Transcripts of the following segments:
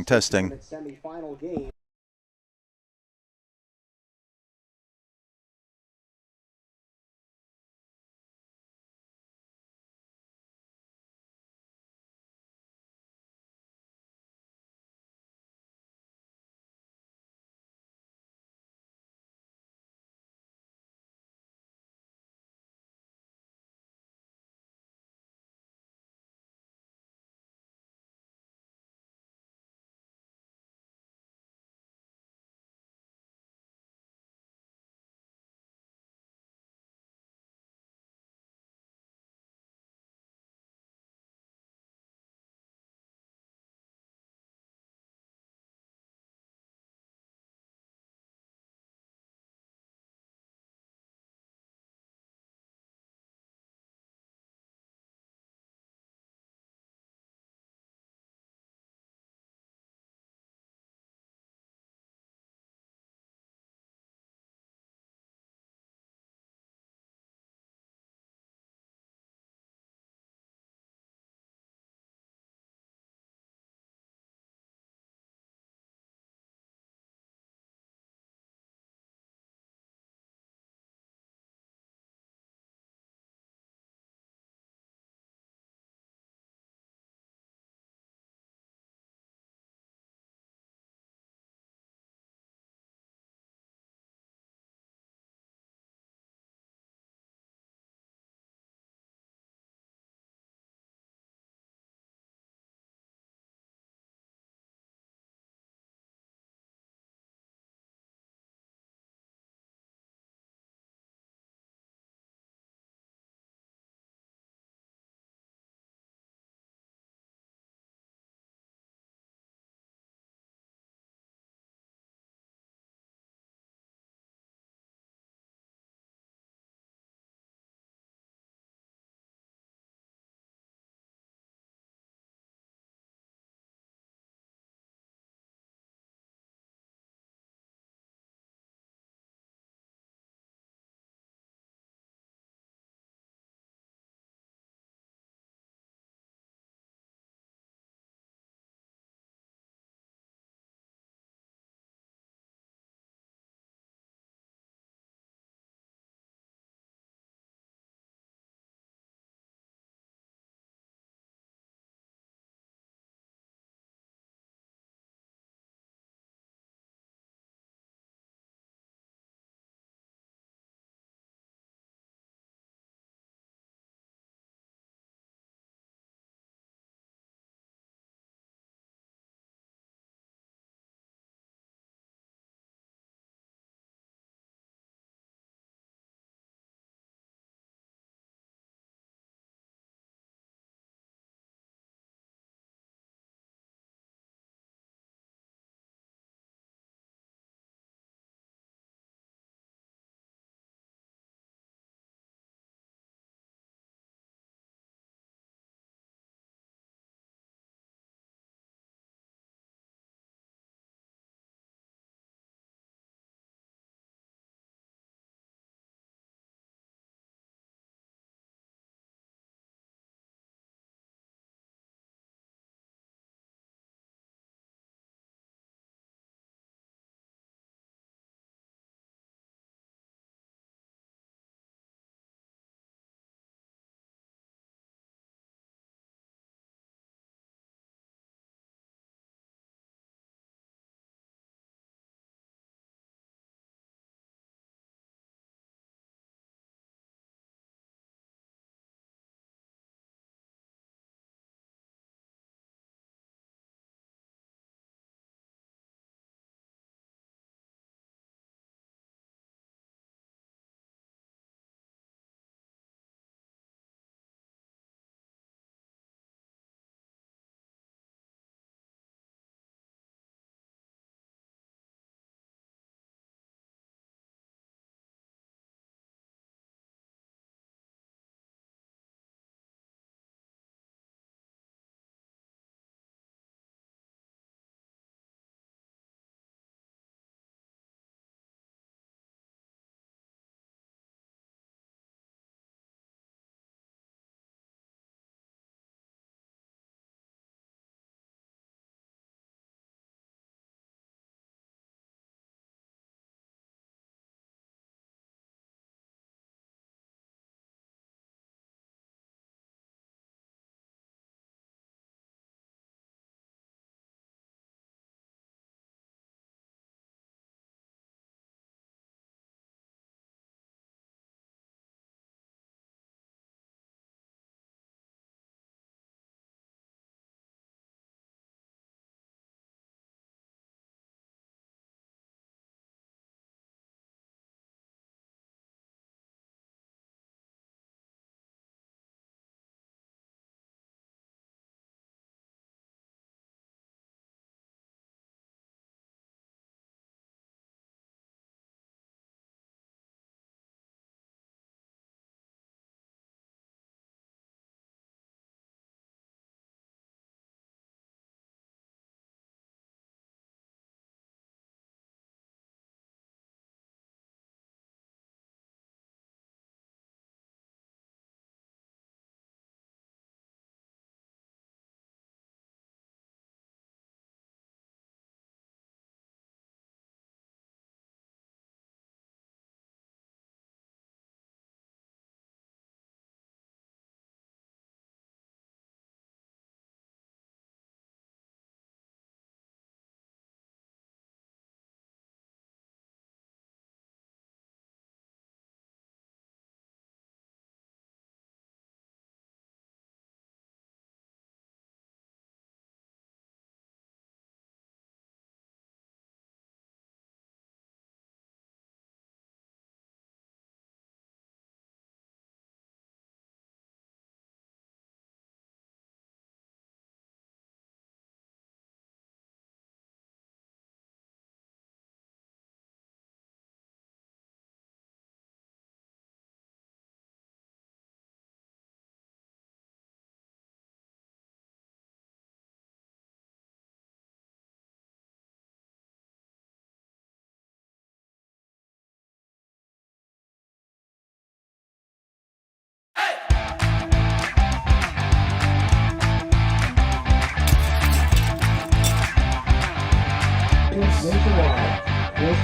testing.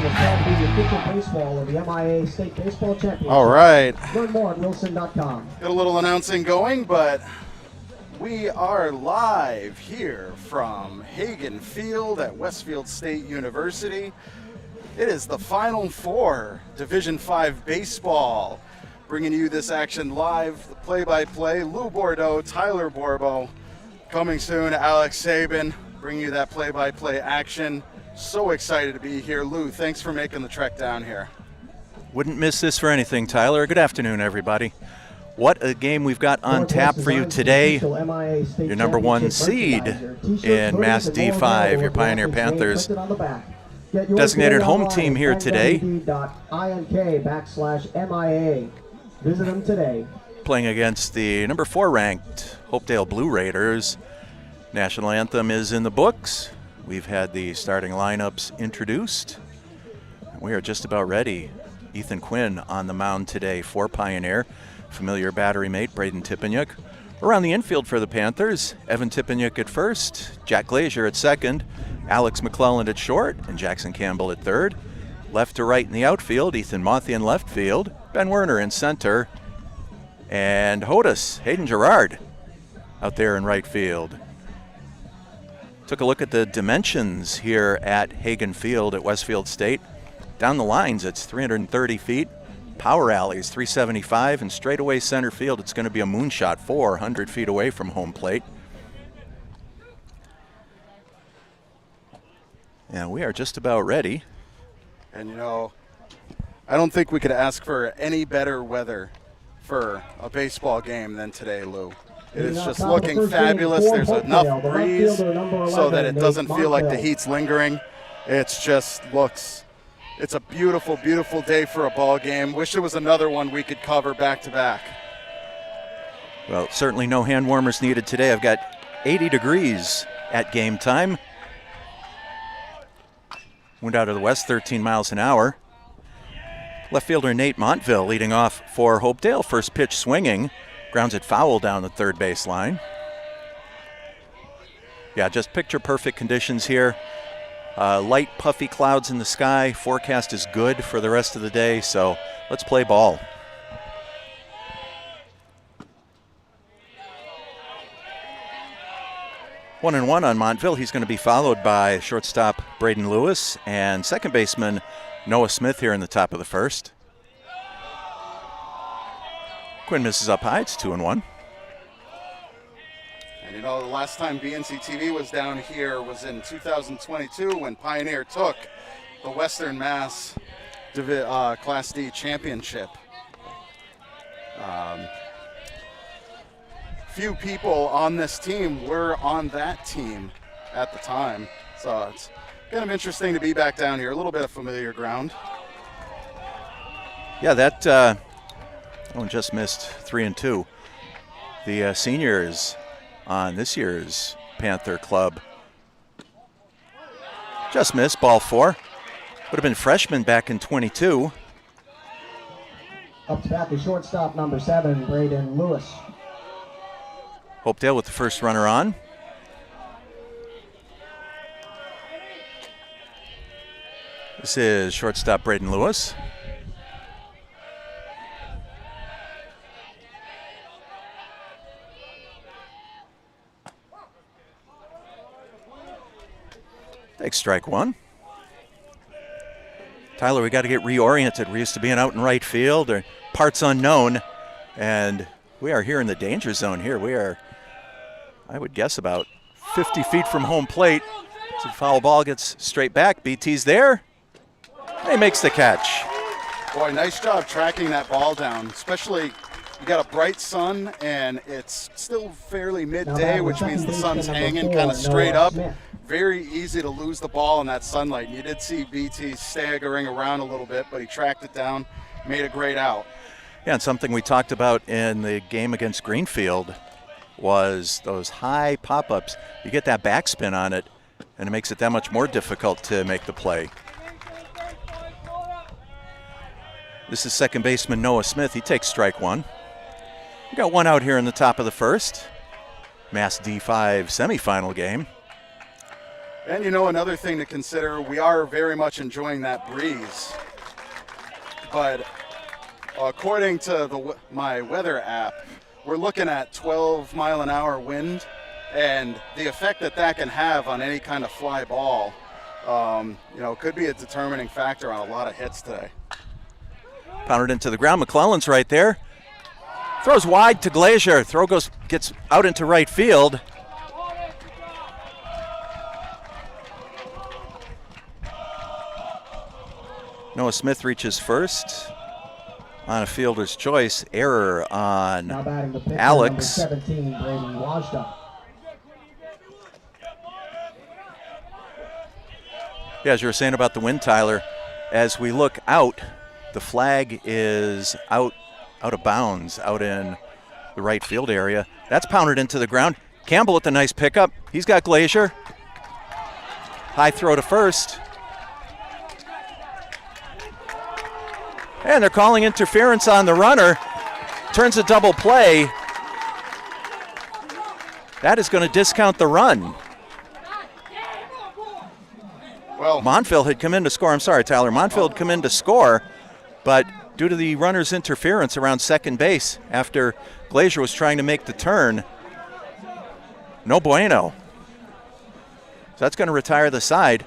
will stand to be the official baseball of the MIAA State Baseball Championship. All right. Learn more at wilson.com. Got a little announcing going, but we are live here from Hagan Field at Westfield State University. It is the Final Four, Division V baseball. Bringing you this action live, the play-by-play, Lou Bordeaux, Tyler Borbo. Coming soon, Alex Sabin, bringing you that play-by-play action. So excited to be here. Lou, thanks for making the trek down here. Wouldn't miss this for anything, Tyler. Good afternoon, everybody. What a game we've got on tap for you today. Your number one seed in Mass D5, your Pioneer Panthers. Designated home team here today. INK/MIA. Visit them today. Playing against the number 4 ranked Hopedale Blue Raiders. National anthem is in the books. We've had the starting lineups introduced. We are just about ready. Ethan Quinn on the mound today for Pioneer. Familiar battery mate Braden Tipeniuk. Around the infield for the Panthers, Evan Tipeniuk at first, Jack Glazier at second, Alex McClellan at short, and Jackson Campbell at third. Left to right in the outfield, Ethan Monthy in left field, Ben Werner in center, and Hayden Gerard out there in right field. Took a look at the dimensions here at Hagan Field at Westfield State. Down the lines, it's 330 feet. Power alleys, 375, and straightaway center field, it's going to be a moonshot 400 feet away from home plate. And we are just about ready. And you know, I don't think we could ask for any better weather for a baseball game than today, Lou. It is just looking fabulous. There's enough breeze so that it doesn't feel like the heat's lingering. It's just looks, it's a beautiful, beautiful day for a ball game. Wish there was another one we could cover back to back. Well, certainly no hand warmers needed today. I've got 80 degrees at game time. Wind out of the west, 13 miles an hour. Left fielder Nate Montville leading off for Hopedale. First pitch swinging. Grounds it foul down the third base line. Yeah, just picture perfect conditions here. Light puffy clouds in the sky. Forecast is good for the rest of the day, so let's play ball. One and one on Montville. He's going to be followed by shortstop Braden Lewis and second baseman Noah Smith here in the top of the first. Quinn misses up high. It's 2-1. And you know, the last time BNC TV was down here was in 2022 when Pioneer took the Western Mass Class D championship. Few people on this team were on that team at the time. So it's kind of interesting to be back down here. A little bit of familiar ground. Yeah, that one just missed 3-2. The seniors on this year's Panther Club just missed, ball 4. Would have been freshmen back in 22. Up to bat, the shortstop, number 7, Braden Lewis. Hopedale with the first runner on. This is shortstop Braden Lewis. Takes strike 1. Tyler, we got to get reoriented. We're used to being out in right field or parts unknown, and we are here in the danger zone here. We are, I would guess, about 50 feet from home plate. So the foul ball gets straight back. BT's there. He makes the catch. Boy, nice job tracking that ball down, especially you got a bright sun and it's still fairly midday, which means the sun's hanging kind of straight up. Very easy to lose the ball in that sunlight. And you did see BT staggering around a little bit, but he tracked it down, made a great out. Yeah, and something we talked about in the game against Greenfield was those high pop-ups. You get that backspin on it, and it makes it that much more difficult to make the play. This is second baseman Noah Smith. He takes strike 1. We got one out here in the top of the first. Mass D5 semifinal game. And you know, another thing to consider, we are very much enjoying that breeze. But according to my weather app, we're looking at 12-mile-an-hour wind, and the effect that can have on any kind of fly ball, you know, could be a determining factor on a lot of hits today. Pounded into the ground. McClellan's right there. Throws wide to Glazier. Throw gets out into right field. Noah Smith reaches first on a fielder's choice. Error on Now batting the pitcher, Alex. number 17, Brady Wajda. Yeah, as you were saying about the wind, Tyler, as we look out, the flag is out of bounds, out in the right field area. That's pounded into the ground. Campbell with a nice pickup. He's got Glazier. High throw to first. And they're calling interference on the runner. Turns a double play. That is going to discount the run. Well, Montville had come in to score. I'm sorry, Tyler. Montville had come in to score, but due to the runner's interference around second base after Glazier was trying to make the turn, no bueno. So that's going to retire the side.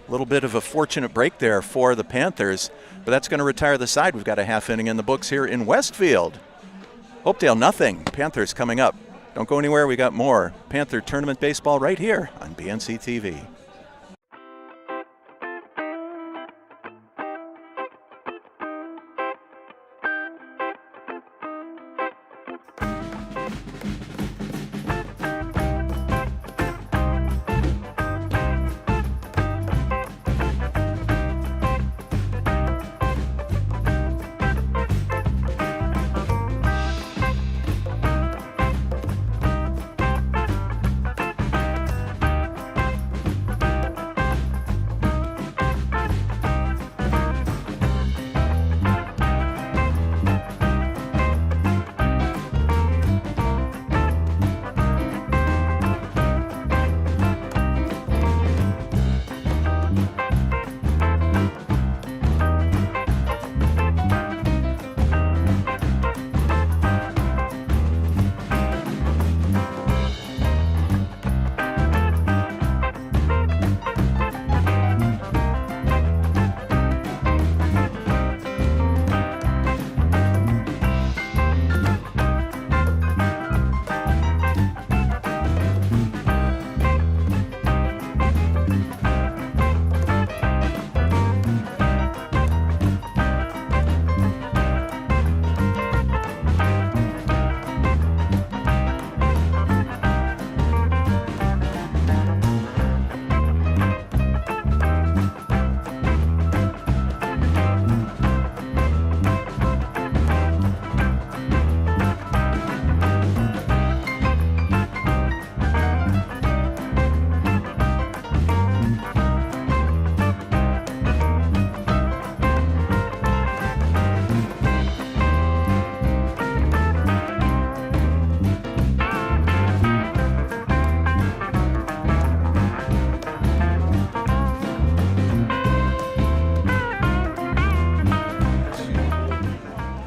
A little bit of a fortunate break there for the Panthers, but that's going to retire the side. We've got a half inning in the books here in Westfield. Hopedale nothing. Panthers coming up. Don't go anywhere. We got more Panther tournament baseball right here on BNC TV.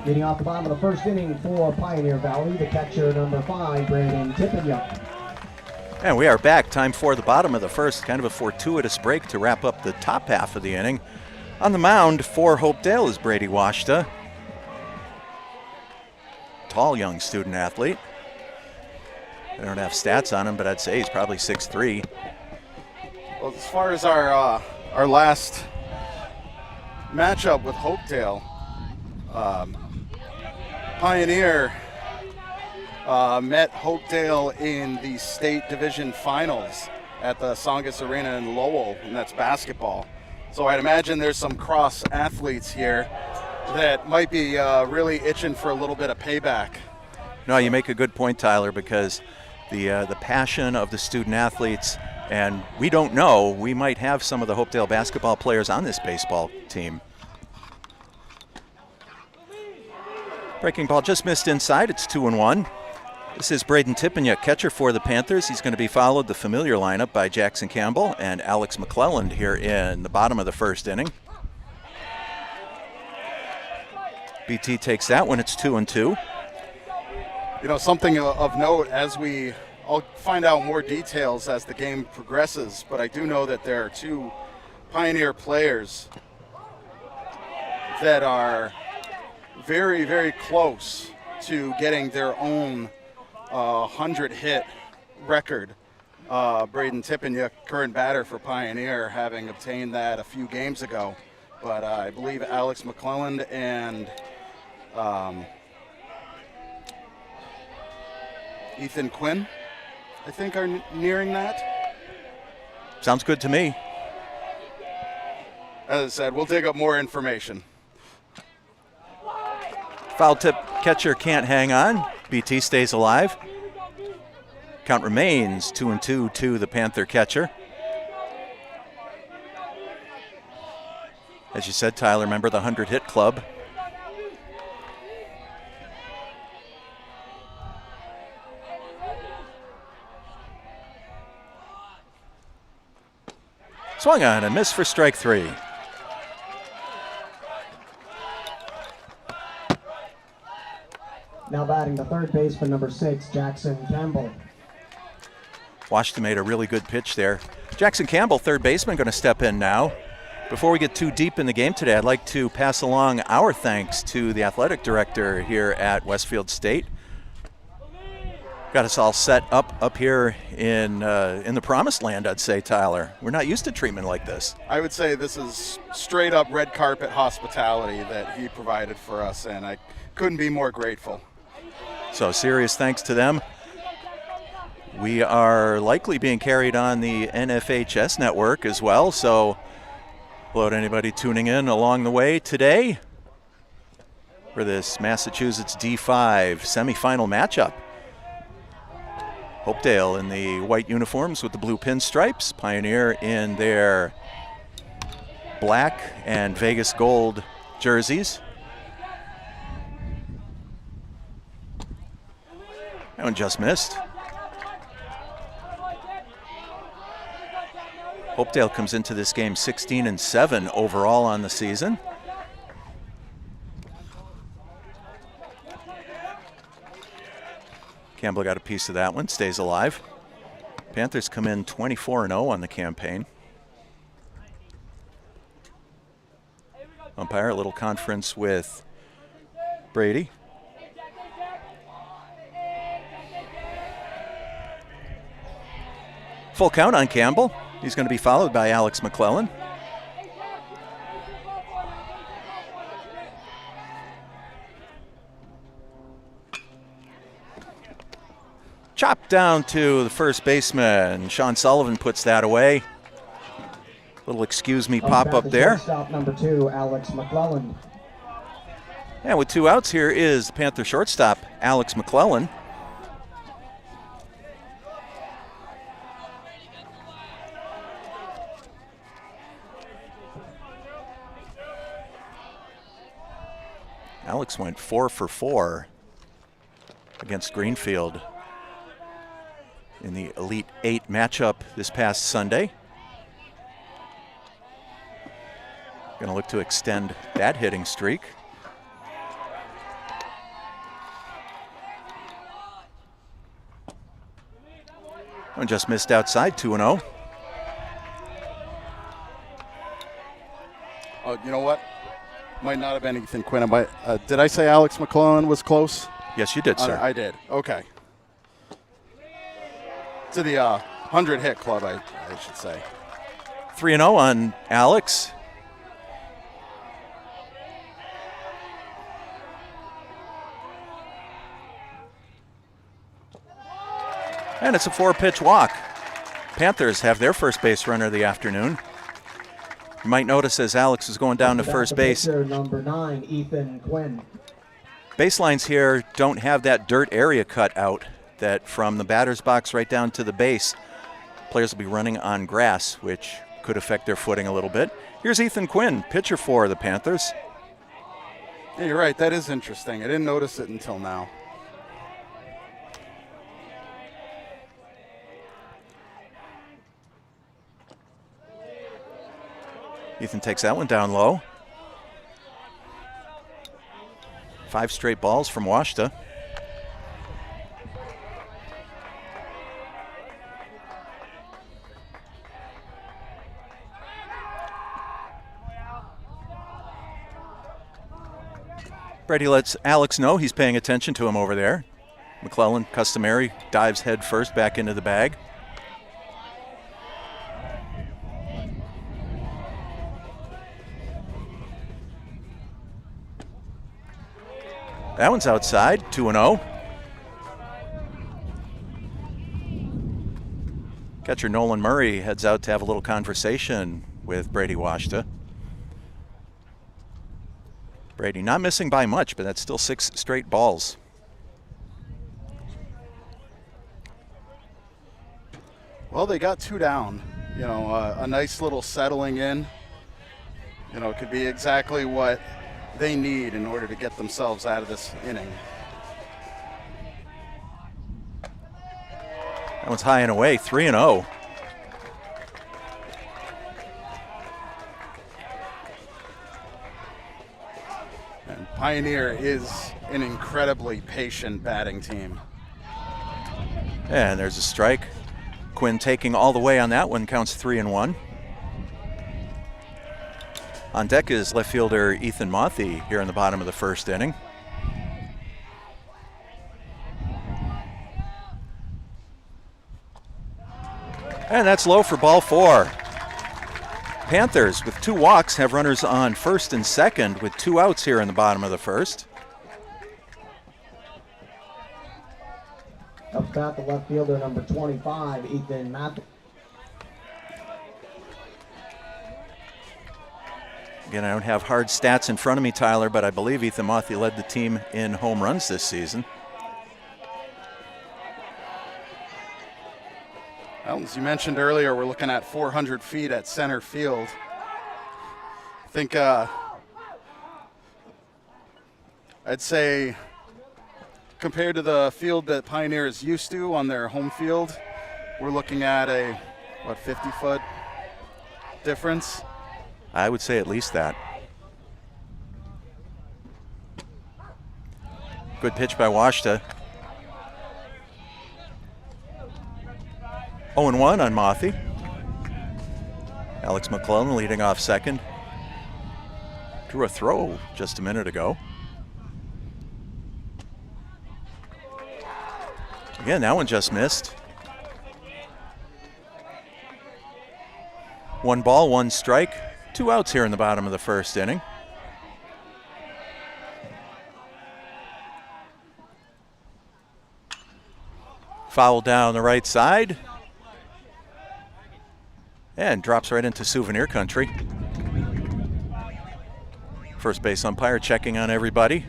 Getting off the bottom of the first inning for Pioneer Valley, the catcher number 5, Brandon Tippanyuk. And we are back. Time for the bottom of the first. Kind of a fortuitous break to wrap up the top half of the inning. On the mound for Hopedale is Brady Washta. Tall young student athlete. I don't have stats on him, but I'd say he's probably 6'3". Well, as far as our last matchup with Hopedale, Pioneer met Hopedale in the state division finals at the Songus Arena in Lowell, and that's basketball. So I'd imagine there's some cross athletes here that might be really itching for a little bit of payback. No, you make a good point, Tyler, because the passion of the student athletes, and we don't know, we might have some of the Hopedale basketball players on this baseball team. Breaking ball just missed inside. It's 2-1. This is Braden Tippiniuk, catcher for the Panthers. He's going to be followed, the familiar lineup, by Jackson Campbell and Alex McClelland here in the bottom of the first inning. BT takes that one. It's 2-2. You know, something of note I'll find out more details as the game progresses, but I do know that there are two Pioneer players that are very, very close to getting their own 100-hit record. Braden Tippiniuk, current batter for Pioneer, having obtained that a few games ago. But I believe Alex McClelland and Ethan Quinn, I think, are nearing that. Sounds good to me. As I said, we'll dig up more information. Foul tip catcher can't hang on. BT stays alive. Count remains 2-2 to the Panther catcher. As you said, Tyler, remember the 100-hit club. Swung on and missed for strike 3. Now batting the third baseman, number 6, Jackson Campbell. Washington made a really good pitch there. Jackson Campbell, third baseman, going to step in now. Before we get too deep in the game today, I'd like to pass along our thanks to the athletic director here at Westfield State. Got us all set up here in the promised land, I'd say, Tyler. We're not used to treatment like this. I would say this is straight up red carpet hospitality that he provided for us, and I couldn't be more grateful. So serious thanks to them. We are likely being carried on the NFHS network as well, so hello to anybody tuning in along the way today for this Massachusetts D5 semifinal matchup. Hopedale in the white uniforms with the blue pinstripes, Pioneer in their black and Vegas gold jerseys. That one just missed. Hopedale comes into this game 16-7 overall on the season. Campbell got a piece of that one, stays alive. Panthers come in 24-0 on the campaign. Umpire, a little conference with Brady. Full count on Campbell. He's going to be followed by Alex McClelland. Chopped down to the first baseman. Sean Sullivan puts that away. Little excuse me pop up there. Shortstop number 2, Alex McClelland. And with 2 outs, here is the Panther shortstop, Alex McClelland. Alex went 4 for 4 against Greenfield in the Elite 8 matchup this past Sunday. Going to look to extend that hitting streak. One just missed outside, 2-0. Oh, you know what? Might not have been Ethan Quinn. Did I say Alex McClelland was close? Yes, you did, sir. I did. Okay. To the 100-hit club, I should say. 3-0 on Alex. And it's a 4-pitch walk. Panthers have their first base runner of the afternoon. You might notice as Alex is going down to first base, number 9, Ethan Quinn. baselines here don't have that dirt area cut out that from the batter's box right down to the base. Players will be running on grass, which could affect their footing a little bit. Here's Ethan Quinn, pitcher for the Panthers. Yeah, you're right. That is interesting. I didn't notice it until now. Ethan takes that one down low. 5 straight balls from Washta. Brady lets Alex know he's paying attention to him over there. McClellan, customary, dives head first back into the bag. That one's outside, 2-0. Catcher Nolan Murray heads out to have a little conversation with Brady Washta. Brady not missing by much, but that's still 6 straight balls. Well, they got 2 down. You know, a nice little settling in. You know, it could be exactly what they need in order to get themselves out of this inning. That one's high and away, 3-0. And Pioneer is an incredibly patient batting team. And there's a strike. Quinn taking all the way on that one, counts 3-1. On deck is left fielder Ethan Mothy here in the bottom of the first inning. And that's low for ball 4. Panthers with 2 walks have runners on first and second with 2 outs here in the bottom of the first. Up bat, the left fielder, number 25, Ethan Matthews. Again, I don't have hard stats in front of me, Tyler, but I believe Ethan Mothy led the team in home runs this season. Well, as you mentioned earlier, we're looking at 400 feet at center field. I think I'd say compared to the field that Pioneer is used to on their home field, we're looking at a, 50-foot difference? I would say at least that. Good pitch by Washta. 0-1 on Mothy. Alex McClellan leading off second. Drew a throw just a minute ago. Again, that one just missed. 1 ball, 1 strike. 2 outs here in the bottom of the first inning. Foul down the right side. And drops right into souvenir country. First base umpire checking on everybody.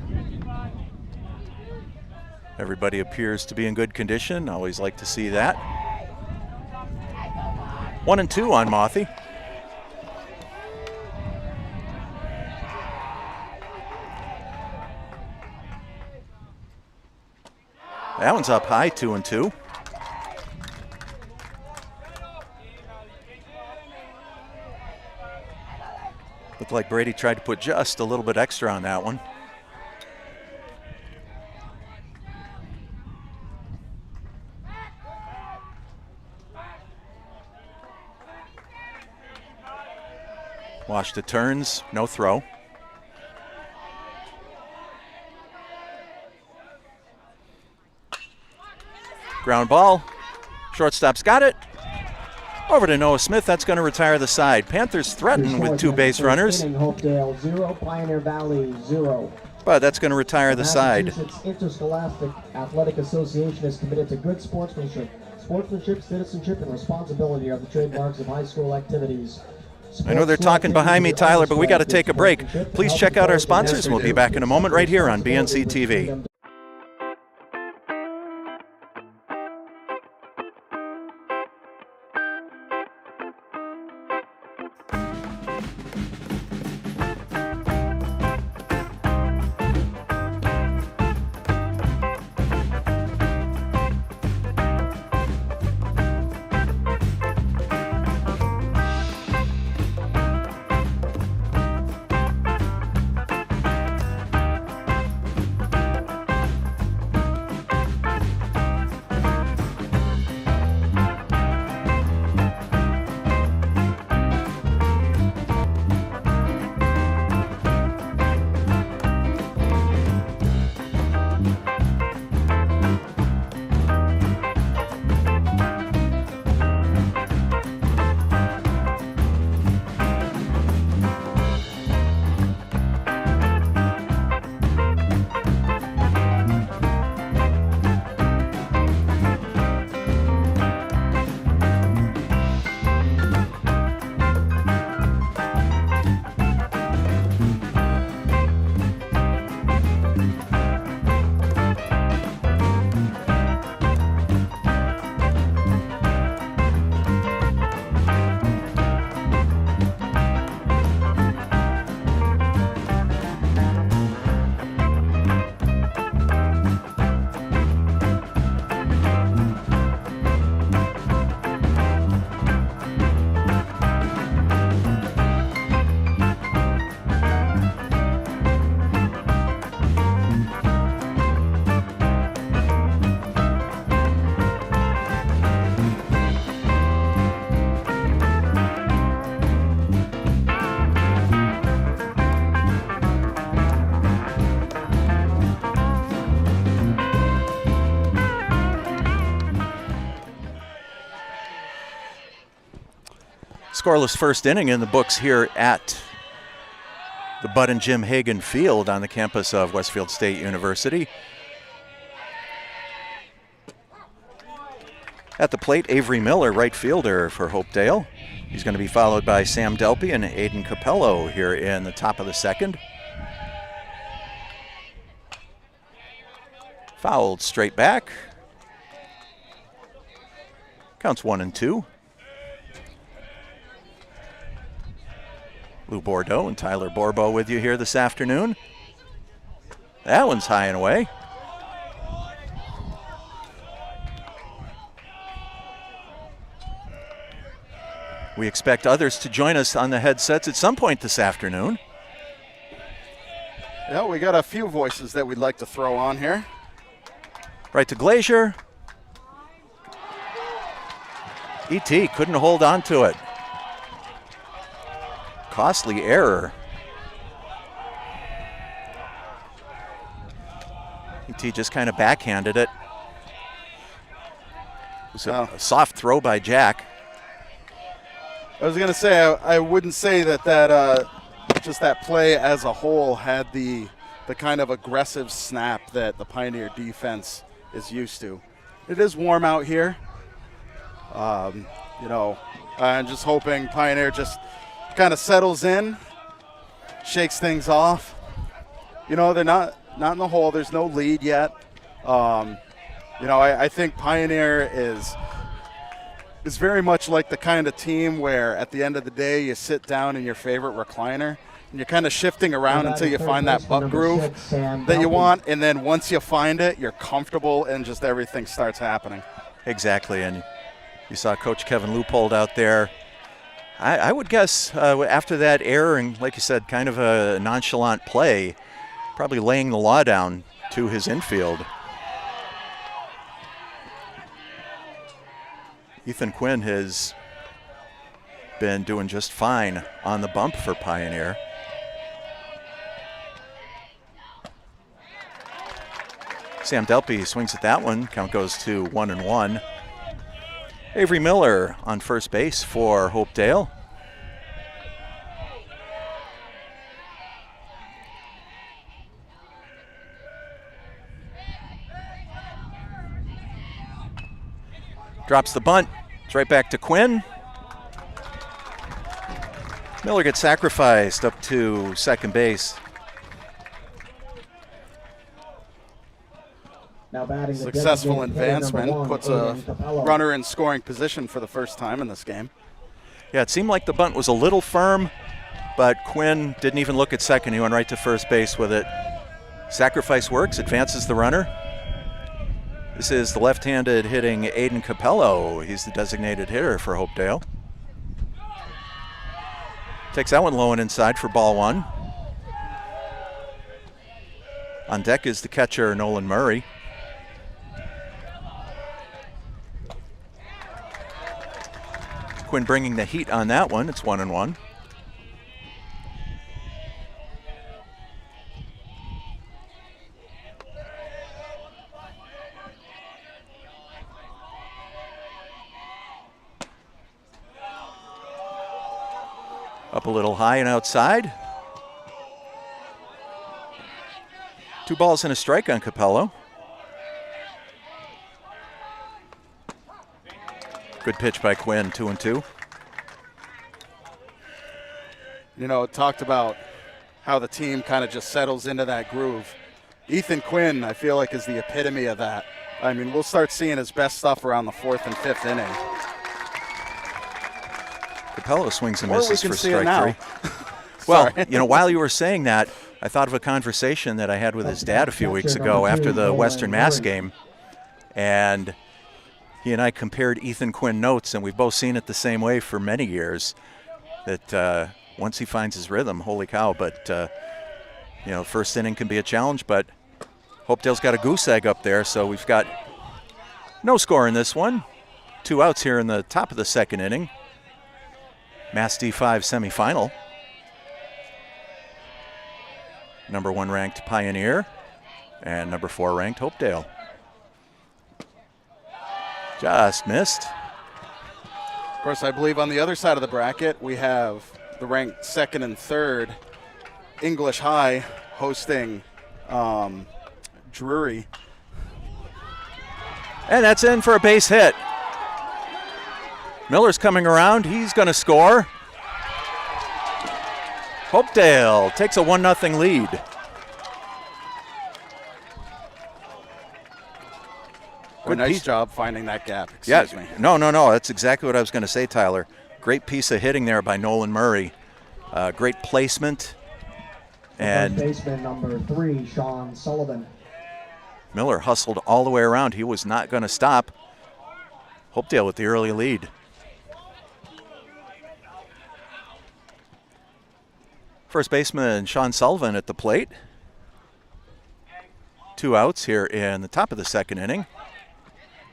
Everybody appears to be in good condition. Always like to see that. 1-2 on Mothy. That one's up high, 2-2. Looked like Brady tried to put just a little bit extra on that one. Washta turns, no throw. Ground ball. Shortstop's got it. Over to Noah Smith. That's going to retire the side. Panthers threaten with 2 base runners. Hopedale 0, Pioneer Valley 0. But that's going to retire the side. Massachusetts Interscholastic Athletic Association is committed to good sportsmanship, citizenship, and responsibility are the trademarks of high school activities. I know they're talking behind me, Tyler, but we got to take a break. Please check out our sponsors. We'll be back in a moment right here on BNC TV. Scoreless first inning in the books here at the Bud and Jim Hagan Field on the campus of Westfield State University. At the plate, Avery Miller, right fielder for Hopedale. He's going to be followed by Sam Delpy and Aiden Capello here in the top of the second. Fouled straight back. Counts 1-2. Lou Bordeaux and Tyler Borbo with you here this afternoon. That one's high and away. We expect others to join us on the headsets at some point this afternoon. Yeah, we got a few voices that we'd like to throw on here. Right to Glazier. E.T. couldn't hold on to it. Costly error. E.T. just kind of backhanded it. It was a soft throw by Jack. I was going to say, I wouldn't say that just that play as a whole had the kind of aggressive snap that the Pioneer defense is used to. It is warm out here. I'm just hoping Pioneer just kind of settles in, shakes things off. They're not in the hole. There's no lead yet. I think Pioneer is very much like the kind of team where at the end of the day you sit down in your favorite recliner and you're kind of shifting around until you find that butt groove that you want, and then once you find it, you're comfortable and just everything starts happening. Exactly, and you saw Coach Kevin Leupold out there. I would guess after that error and, like you said, kind of a nonchalant play, probably laying the law down to his infield. Ethan Quinn has been doing just fine on the bump for Pioneer. Sam Delpy swings at that one. Count goes to 1-1. Avery Miller on first base for Hopedale. Drops the bunt. It's right back to Quinn. Miller gets sacrificed up to second base. Now batting Successful advancement puts a runner in scoring position for the first time in this game. Yeah, it seemed like the bunt was a little firm, but Quinn didn't even look at second. He went right to first base with it. Sacrifice works, advances the runner. This is the left-handed hitting Aiden Capello. He's the designated hitter for Hopedale. Takes that one low and inside for ball one. On deck is the catcher, Nolan Murray. Quinn bringing the heat on that one. It's 1-1. Up a little high and outside. 2 balls and a strike on Capello. Good pitch by Quinn, 2-2. Talked about how the team kind of just settles into that groove. Ethan Quinn, I feel like, is the epitome of that. I mean, we'll start seeing his best stuff around the 4th and 5th inning. Capello swings and misses for strike 3. Well, while you were saying that, I thought of a conversation that I had with his dad a few weeks ago after the Western Mass game. And he and I compared Ethan Quinn notes, and we've both seen it the same way for many years, that once he finds his rhythm, holy cow. But, first inning can be a challenge, but Hopedale's got a goose egg up there, so we've got no score in this one. 2 outs here in the top of the second inning. Mass D5 semifinal. Number 1 ranked Pioneer and number 4 ranked Hopedale. Just missed. Of course, I believe on the other side of the bracket, we have the ranked second and third English High hosting Drury. And that's in for a base hit. Miller's coming around. He's going to score. Hopedale takes a 1-0 lead. Good nice job finding that gap. Yeah, Excuse me. no. That's exactly what I was going to say, Tyler. Great piece of hitting there by Nolan Murray. Great placement. And First baseman number 3, Sean Sullivan. Miller hustled all the way around. He was not going to stop. Hopedale with the early lead. First baseman Sean Sullivan at the plate. 2 outs here in the top of the second inning.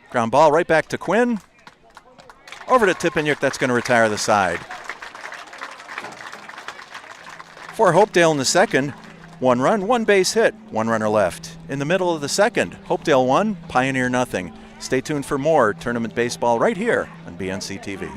Ground ball right back to Quinn. Over to Tippiniuk. That's going to retire the side. For Hopedale in the second, 1 run, 1 base hit, 1 runner left. In the middle of the second, Hopedale 1, Pioneer nothing. Stay tuned for more tournament baseball right here on BNC TV.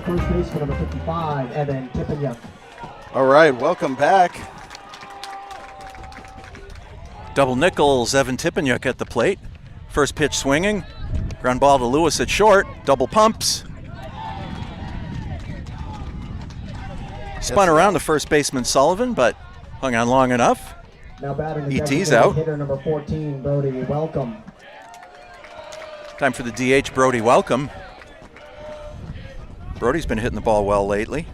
First baseman number 55, Evan Tippiniuk. All right, welcome back. Double Nichols, Evan Tippiniuk at the plate. First pitch swinging. Ground ball to Lewis at short. Double pumps. Spun around the first baseman Sullivan, but hung on long enough. Now batting the ET's out. hitter number 14, Brody Welcome. Time for the DH, Brody Welcome. Brody's been hitting the ball well lately.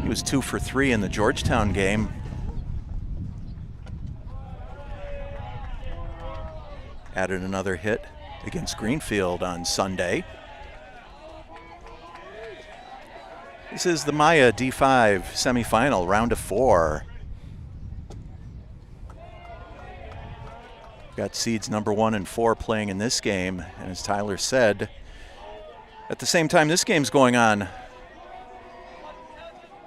He was 2 for 3 in the Georgetown game. Added another hit against Greenfield on Sunday. This is the MIAA D5 semifinal, round of 4. Got seeds number 1 and 4 playing in this game, and as Tyler said, at the same time this game's going on,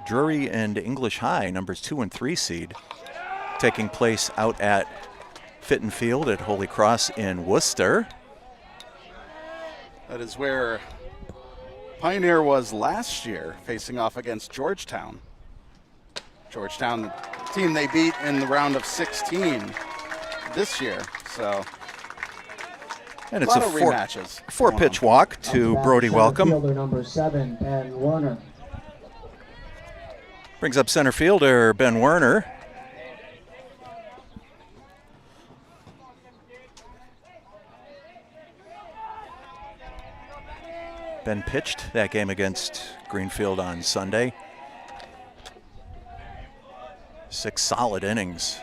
Drury and English High, numbers 2 and 3 seed, taking place out at Fitton Field at Holy Cross in Worcester. That is where Pioneer was last year, facing off against Georgetown. Georgetown, the team they beat in the round of 16 this year. So, and it's a rematches. 4-pitch walk to Brody Welcome. Fielder number 7, Ben Werner. Brings up center fielder Ben Werner. Ben pitched that game against Greenfield on Sunday. 6 solid innings.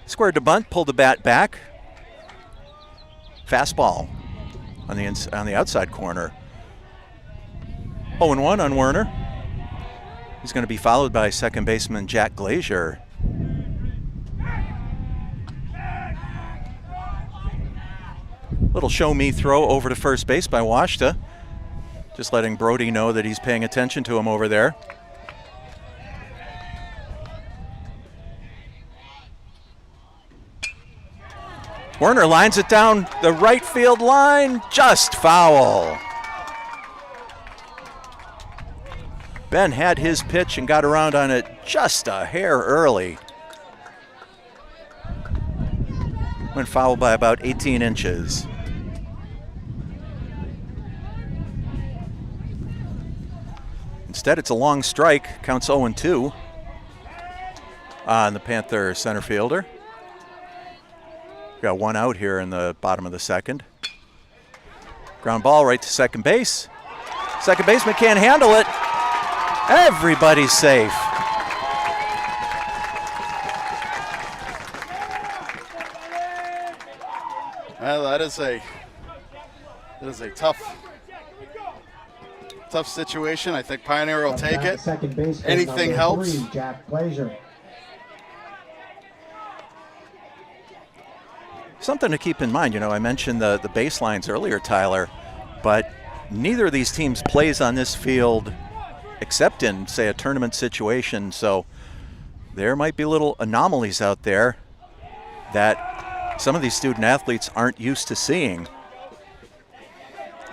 Squared to bunt, pulled the bat back. Fastball on the outside corner. 0-1 on Werner. He's going to be followed by second baseman Jack Glazier. Little show-me throw over to first base by Washta. Just letting Brody know that he's paying attention to him over there. Werner lines it down the right field line, just foul. Ben had his pitch and got around on it just a hair early. Went foul by about 18 inches. Instead, it's a long strike, counts 0-2 on the Panther center fielder. Got one out here in the bottom of the second. Ground ball right to second base. Second baseman can't handle it. Everybody's safe. Well, that is a tough situation. I think Pioneer will take it. Second base, Anything helps. 3, Jack Glazier. Something to keep in mind, I mentioned the baselines earlier, Tyler, but neither of these teams plays on this field except in, say, a tournament situation, so there might be little anomalies out there that some of these student athletes aren't used to seeing.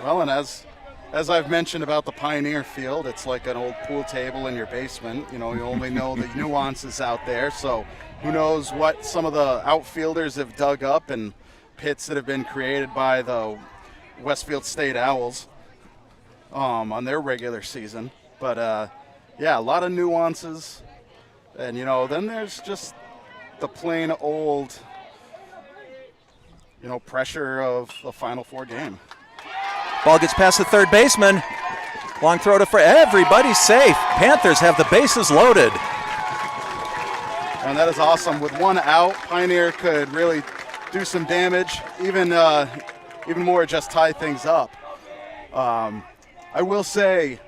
Well, and as I've mentioned about the Pioneer field, it's like an old pool table in your basement. You only know the nuances out there, so who knows what some of the outfielders have dug up and pits that have been created by the Westfield State Owls on their regular season. But, yeah, a lot of nuances. And, then there's just the plain old, pressure of the Final Four game. Ball gets past the third baseman. Long throw to everybody's safe. Panthers have the bases loaded. And that is awesome. With one out, Pioneer could really do some damage, even more just tie things up. I will say,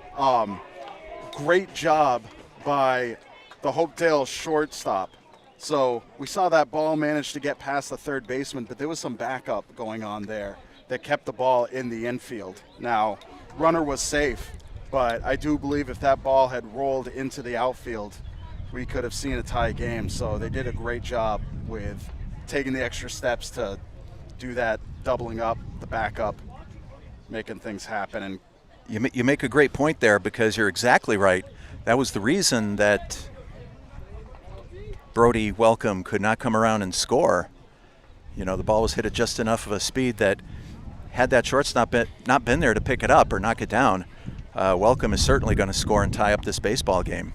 great job by the Hopedale shortstop. So we saw that ball manage to get past the third baseman, but there was some backup going on there that kept the ball in the infield. Now, runner was safe, but I do believe if that ball had rolled into the outfield, we could have seen a tie game. So they did a great job with taking the extra steps to do that, doubling up, the backup, making things happen. And you make a great point there, because you're exactly right. That was the reason that Brody Welcome could not come around and score. The ball was hit at just enough of a speed that had that shortstop not been there to pick it up or knock it down, Welcome is certainly going to score and tie up this baseball game.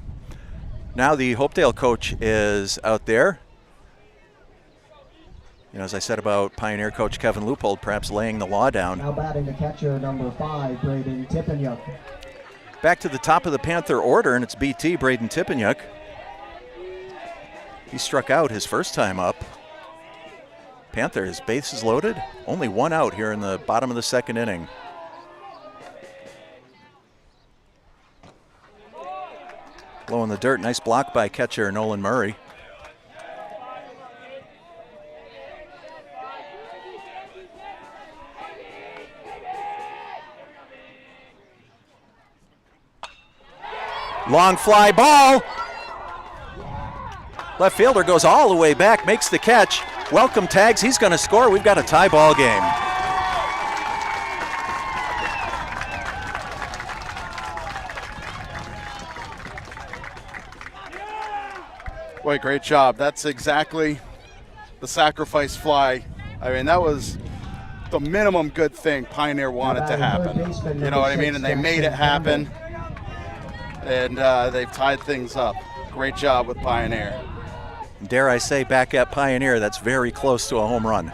Now the Hopedale coach is out there. As I said about Pioneer coach Kevin Leupold, perhaps laying the law down. Now batting the catcher, number 5, Braden Tippanyuk. Back to the top of the Panther order, and it's BT, Braden Tippanyuk. He struck out his first time up. Panther, his bases loaded. Only one out here in the bottom of the second inning. Low in the dirt, nice block by catcher Nolan Murray. Long fly ball. Left fielder goes all the way back, makes the catch. Welcome tags, he's going to score. We've got a tie ball game. Boy, great job. That's exactly the sacrifice fly. I mean, that was the minimum good thing Pioneer wanted to happen. You know what I mean? And they made it happen. And they've tied things up. Great job with Pioneer. Dare I say, back at Pioneer, that's very close to a home run.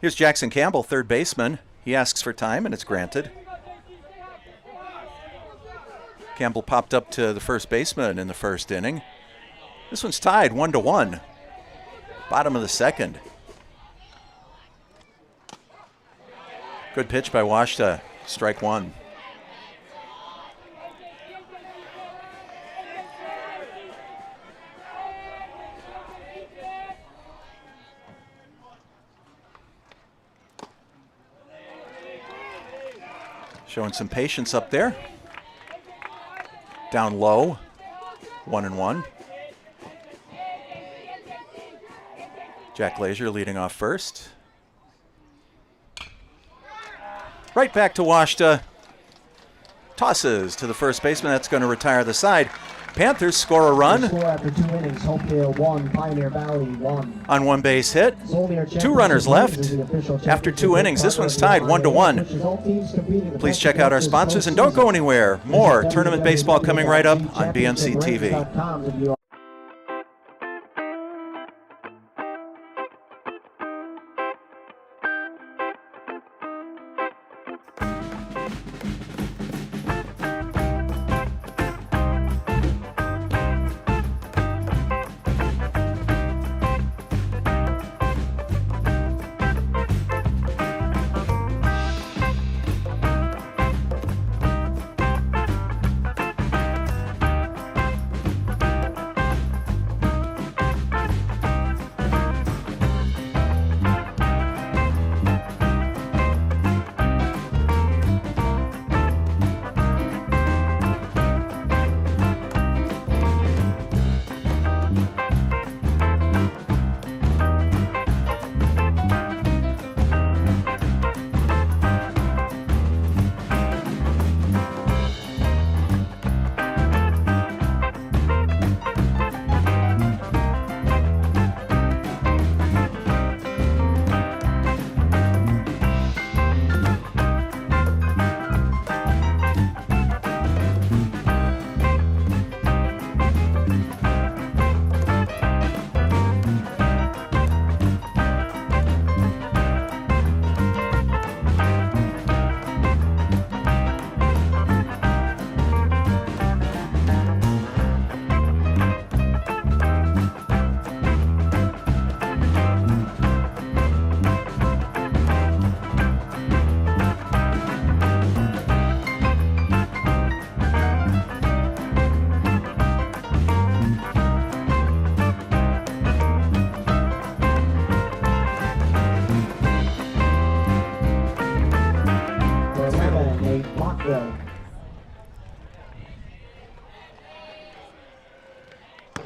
Here's Jackson Campbell, third baseman. He asks for time, and it's granted. Campbell popped up to the first baseman in the first inning. This one's tied 1-1. Bottom of the second. Good pitch by Washta. Strike one. Showing some patience up there. Down low, 1-1. Jack Glazier leading off first. Right back to Washta. Tosses to the first baseman. That's going to retire the side. Panthers score a run. Score after 2 innings. Hopedale 1, Pioneer Valley 1. On one base hit. 2 runners left after 2 innings. This one's tied 1-1. Please check out our sponsors and don't go anywhere. More tournament baseball coming right up on BMC TV.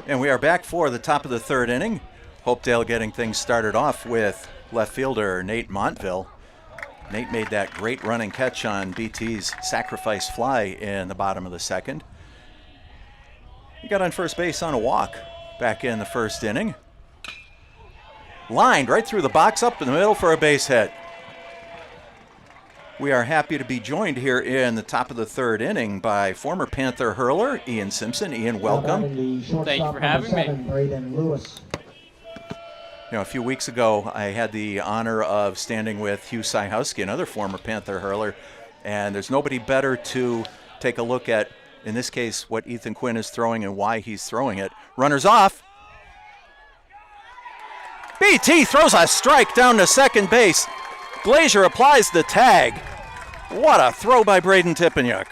And we are back for the top of the third inning. Hopedale getting things started off with left fielder Nate Montville. Nate made that great running catch on BT's sacrifice fly in the bottom of the second. He got on first base on a walk back in the first inning. Lined right through the box up in the middle for a base hit. We are happy to be joined here in the top of the third inning by former Panther hurler Ian Simpson. Ian, welcome. Thank you for having me. You know, a few weeks ago, I had the honor of standing with Hugh Syhowski, another former Panther hurler, and there's nobody better to take a look at, in this case, what Ethan Quinn is throwing and why he's throwing it. Runners off. BT throws a strike down to second base. Glazier applies the tag. What a throw by Braden Tippenyuk.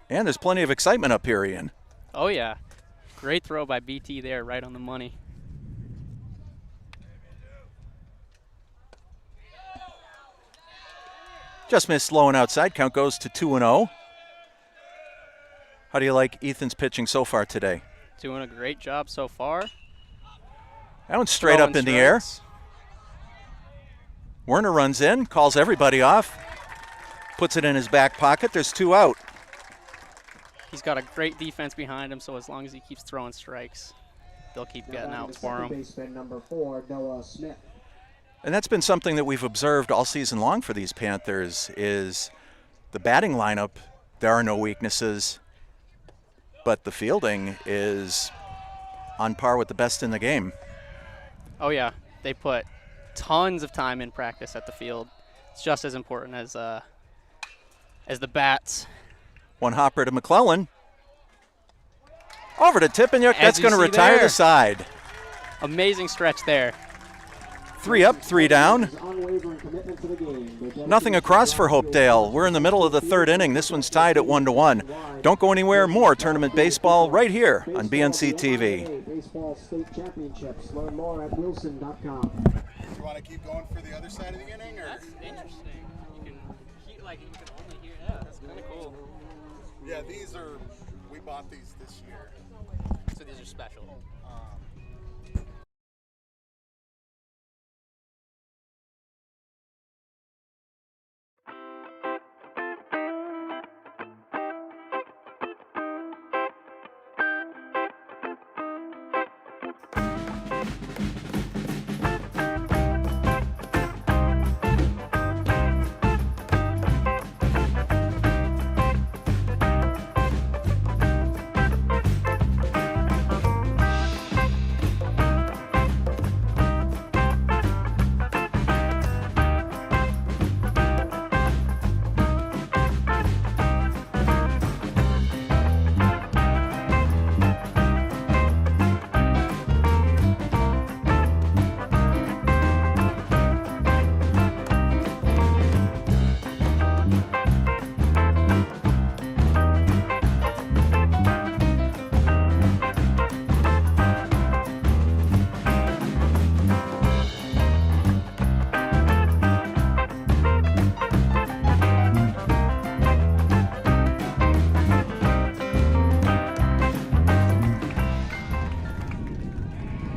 And there's plenty of excitement up here, Ian. Oh, yeah. Great throw by BT there, right on the money. Just missed low and outside. Count goes to 2-0. How do you like Ethan's pitching so far today? Doing a great job so far. That one's straight up in the air. Werner runs in, calls everybody off, puts it in his back pocket. There's 2 out. He's got a great defense behind him, so as long as he keeps throwing strikes, they'll keep getting out for him. Baseman number 4, Noah Smith. And that's been something that we've observed all season long for these Panthers is the batting lineup, there are no weaknesses, but the fielding is on par with the best in the game. Oh, yeah. They put tons of time in practice at the field. It's just as important as the bats. One hopper to McClellan. Over to Tippanyuk. As That's you going to see retire there. the side. Amazing stretch there. 3 up, 3 down. Unwavering commitment to the game. Nothing across for Hopedale. We're in the middle of the third inning. This one's tied at 1-1. Don't go anywhere. More tournament baseball right here on BNC TV. Baseball State Championships. Learn more at wilson.com. You want to keep going for the other side of the inning? Or? That's interesting. You can only hear that. That's kind of cool. Yeah, we bought these this year. So these are special.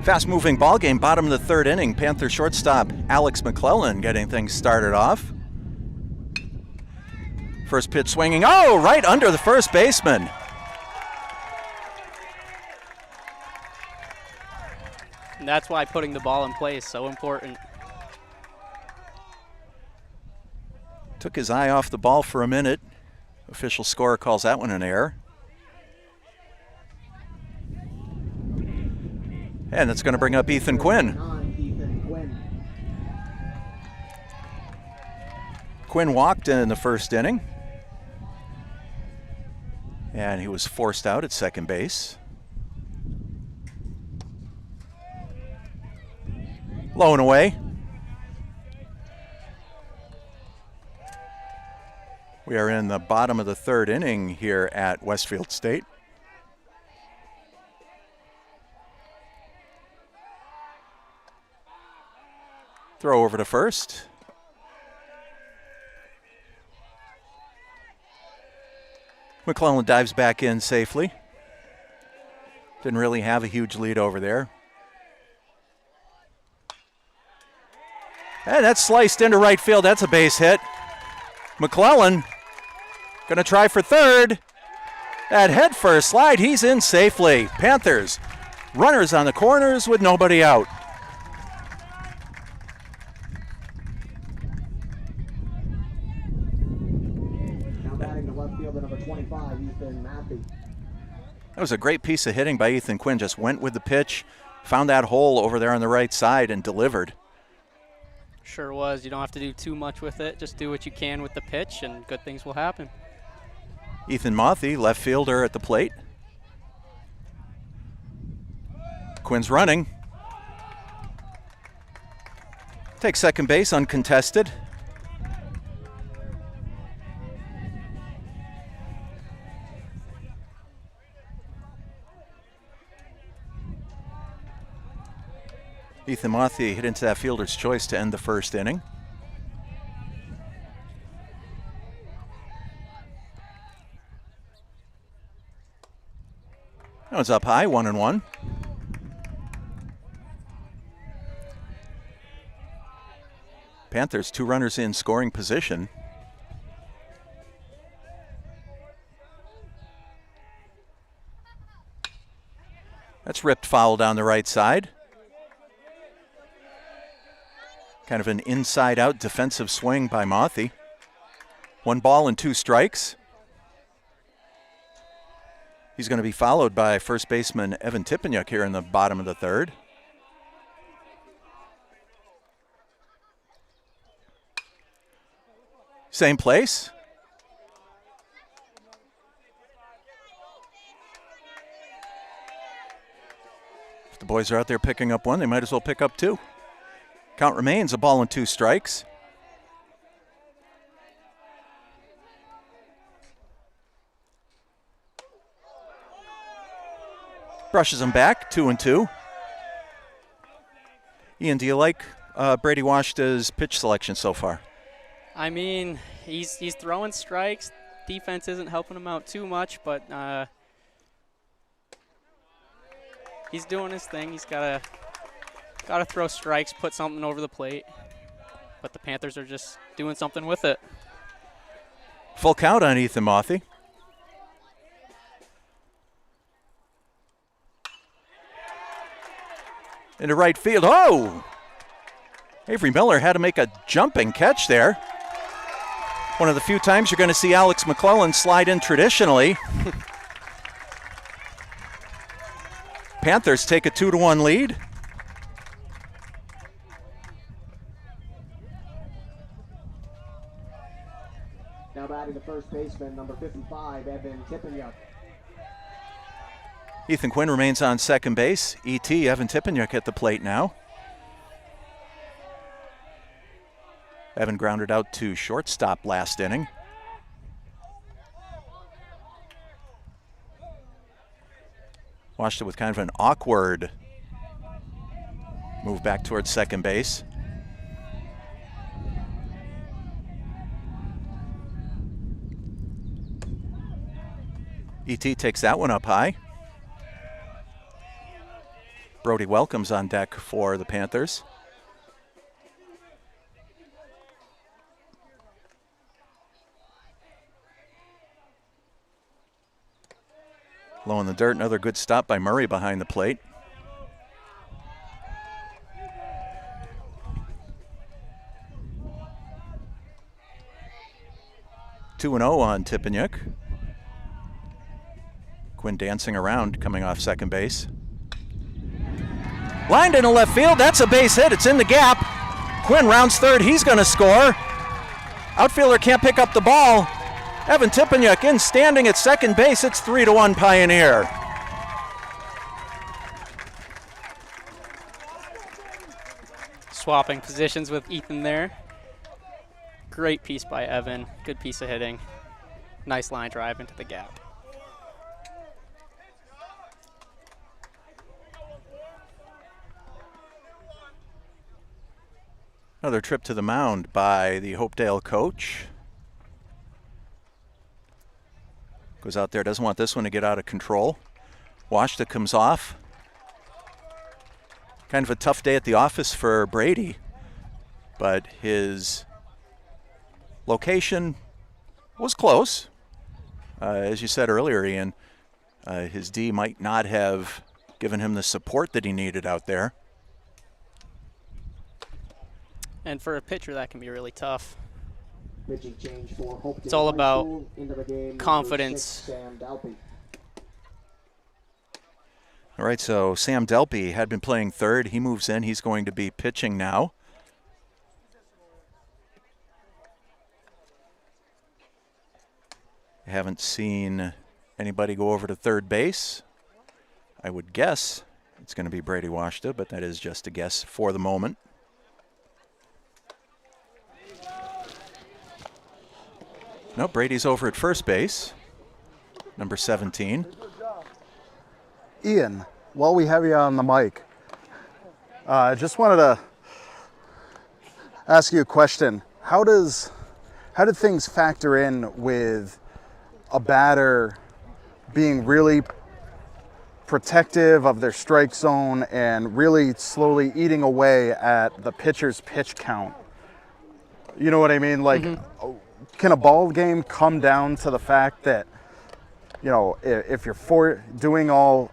Fast-moving ball game, bottom of the third inning. Panther shortstop Alex McClellan getting things started off. First pitch swinging, oh, right under the first baseman. And that's why putting the ball in play is so important. Took his eye off the ball for a minute. Official scorer calls that one an error. And that's going to bring up Ethan Quinn. Quinn walked in the first inning. And he was forced out at second base. Low and away. We are in the bottom of the third inning here at Westfield State. Throw over to first. McClellan dives back in safely. Didn't really have a huge lead over there. And that's sliced into right field. That's a base hit. McClellan going to try for third. That head first slide, he's in safely. Panthers, runners on the corners with nobody out. That was a great piece of hitting by Ethan Quinn. Just went with the pitch, found that hole over there on the right side and delivered. Sure was. You don't have to do too much with it. Just do what you can with the pitch and good things will happen. Ethan Mothy, left fielder at the plate. Quinn's running. Takes second base uncontested. Ethan Mothy hit into that fielder's choice to end the first inning. That one's up high, 1-1. Panthers, 2 runners in scoring position. That's ripped foul down the right side. Kind of an inside-out defensive swing by Mothy. 1 ball and 2 strikes. He's going to be followed by first baseman Evan Tippanyuk here in the bottom of the third. Same place. The boys are out there picking up one. They might as well pick up two. Count remains a ball and 2 strikes. Brushes them back, 2-2. Ian, do you like Brady Washta's pitch selection so far? I mean, he's throwing strikes. Defense isn't helping him out too much, but he's doing his thing. He's gotta throw strikes, put something over the plate. But the Panthers are just doing something with it. Full count on Ethan Mothy. Into right field. Oh! Avery Miller had to make a jumping catch there. One of the few times you're going to see Alex McClellan slide in traditionally. Panthers take a 2-1 lead. Now batting the first baseman, number 55, Evan Tippanyuk. Ethan Quinn remains on second base. E.T. Evan Tippanyuk at the plate now. Evan grounded out to shortstop last inning. Watched it with kind of an awkward move back towards second base. E.T. takes that one up high. Brody Welcome's on deck for the Panthers. Low in the dirt, another good stop by Murray behind the plate. 2-0 on Tippanyuk. Quinn dancing around, coming off second base. Lined into left field, that's a base hit, it's in the gap. Quinn rounds third, he's gonna score. Outfielder can't pick up the ball. Evan Tippanyuk in standing at second base, it's 3-1 Pioneer. Swapping positions with Ethan there. Great piece by Evan, good piece of hitting. Nice line drive into the gap. Another trip to the mound by the Hopedale coach. Goes out there, doesn't want this one to get out of control. Washta comes off. Kind of a tough day at the office for Brady, but his location was close. As you said earlier, Ian, his D might not have given him the support that he needed out there. And for a pitcher, that can be really tough. Pitching change for Hopedale It's all High about School. Into the game, number confidence. 6, Sam Dalpy. All right, so Sam Delpy had been playing third. He moves in. He's going to be pitching now. I haven't seen anybody go over to third base. I would guess it's going to be Brady Washta, but that is just a guess for the moment. No, Brady's over at first base, number 17. Ian, while we have you on the mic, I just wanted to ask you a question. How did things factor in with a batter being really protective of their strike zone and really slowly eating away at the pitcher's pitch count? You know what I mean? Like, can a ball game come down to the fact that, you know, if you're doing all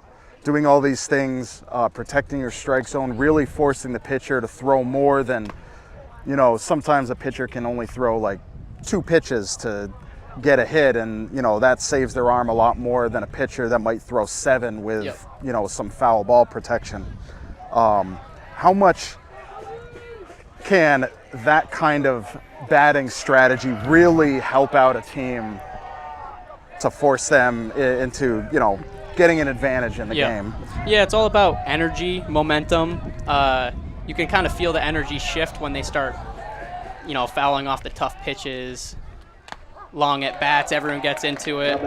these things, protecting your strike zone, really forcing the pitcher to throw more than, you know, sometimes a pitcher can only throw like 2 pitches to get a hit, and, you know, that saves their arm a lot more than a pitcher that might throw 7 with, you know, some foul ball protection. How much can that kind of batting strategy really help out a team to force them into, you know, getting an advantage in the game. Yeah, it's all about energy, momentum. You can kind of feel the energy shift when they start, fouling off the tough pitches, long at bats. Everyone gets into it.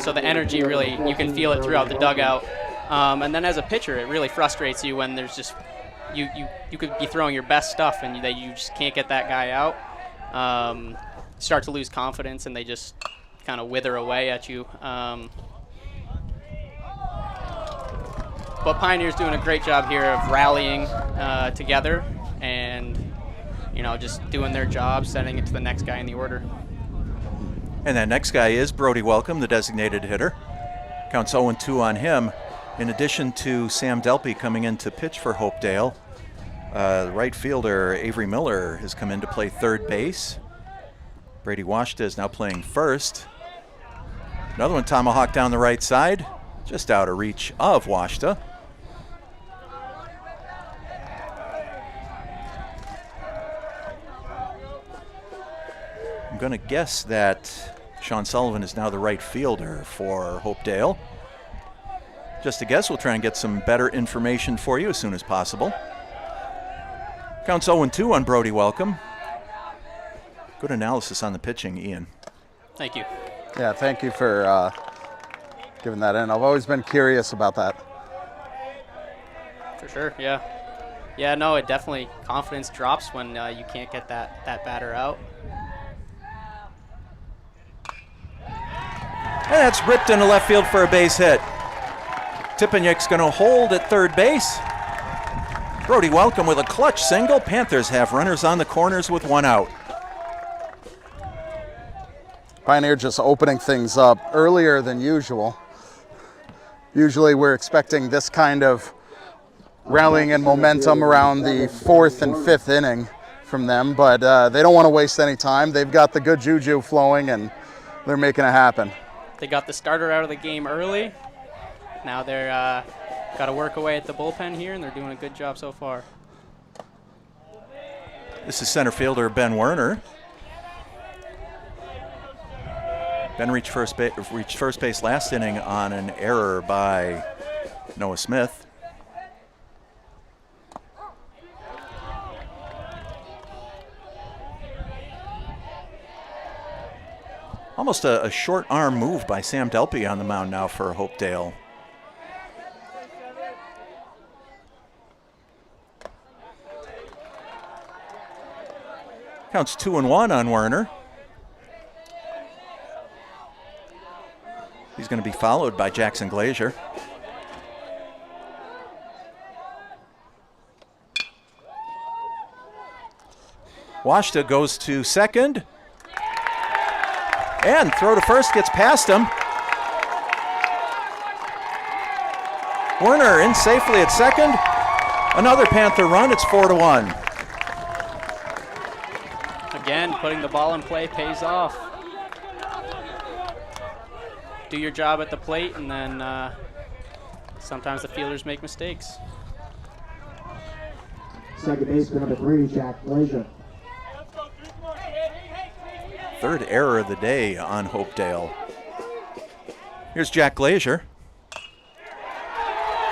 So the energy really, you can feel it throughout the dugout. And then as a pitcher, it really frustrates you when there's just you could be throwing your best stuff and you just can't get that guy out. Start to lose confidence and they just kind of wither away at you. But Pioneer's doing a great job here of rallying together and, just doing their job, sending it to the next guy in the order. And that next guy is Brody Welcome, the designated hitter. Counts 0-2 on him. In addition to Sam Delpy coming in to pitch for Hopedale, the right fielder Avery Miller has come in to play third base. Brady Washta is now playing first. Another one tomahawk down the right side, just out of reach of Washta. I'm going to guess that Sean Sullivan is now the right fielder for Hopedale. Just a guess, we'll try and get some better information for you as soon as possible. Counts 0-2 on Brody Welcome. Good analysis on the pitching, Ian. Thank you. Yeah, thank you for giving that in. I've always been curious about that. For sure, yeah. Yeah, no, it definitely, confidence drops when you can't get that batter out. And that's ripped into left field for a base hit. Tippanyak's going to hold at third base. Brody Welcome with a clutch single. Panthers have runners on the corners with one out. Pioneer just opening things up earlier than usual. Usually we're expecting this kind of rallying and momentum around the 4th and 5th inning from them, but they don't want to waste any time. They've got the good juju flowing and they're making it happen. They got the starter out of the game early. Now they're got to work away at the bullpen here, and they're doing a good job so far. This is center fielder Ben Werner. Ben reached first base last inning on an error by Noah Smith. Almost a short arm move by Sam Delpy on the mound now for Hopedale. Counts 2-1 on Werner. He's going to be followed by Jackson Glazier. Washta goes to second. And throw to first gets past him. Werner in safely at second. Another Panther run. It's 4-1. Again, putting the ball in play pays off. Do your job at the plate, and then sometimes the fielders make mistakes. Second baseman number 3, Jack Glazier. Third error of the day on Hopedale. Here's Jack Glazier.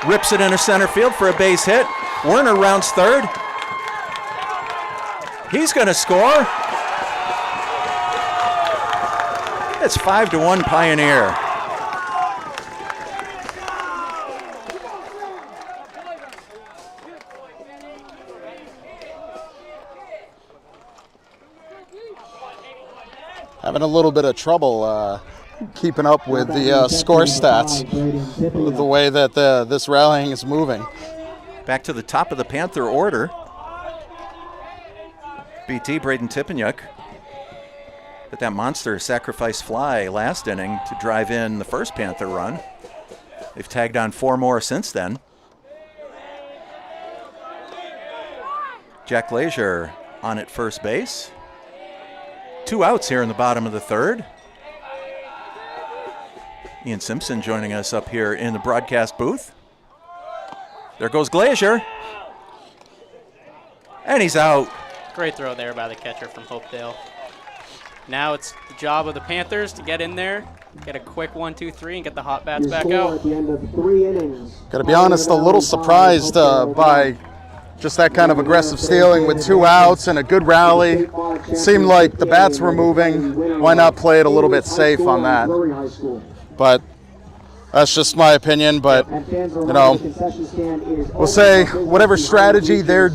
Rips it into center field for a base hit. Werner rounds third. He's going to score. It's 5-1 Pioneer. Having a little bit of trouble keeping up with the score stats, with the way that this rallying is moving. Back to the top of the Panther order. BT, Braden Tippenuk. But that monster sacrifice fly last inning to drive in the first Panther run. They've tagged on 4 more since then. Jack Glazier on at first base. 2 outs here in the bottom of the third. Ian Simpson joining us up here in the broadcast booth. There goes Glazier. And he's out. Great throw there by the catcher from Hopedale. Now it's the job of the Panthers to get in there, get a quick 1, 2, 3, and get the hot bats Your back score out. at the end of 3 innings. Gotta be honest, a little surprised by just that kind of aggressive stealing with 2 outs and a good rally. Seemed like the bats were moving. Why not play it a little bit safe on that? But that's just my opinion. But, you know, we'll say whatever strategy they're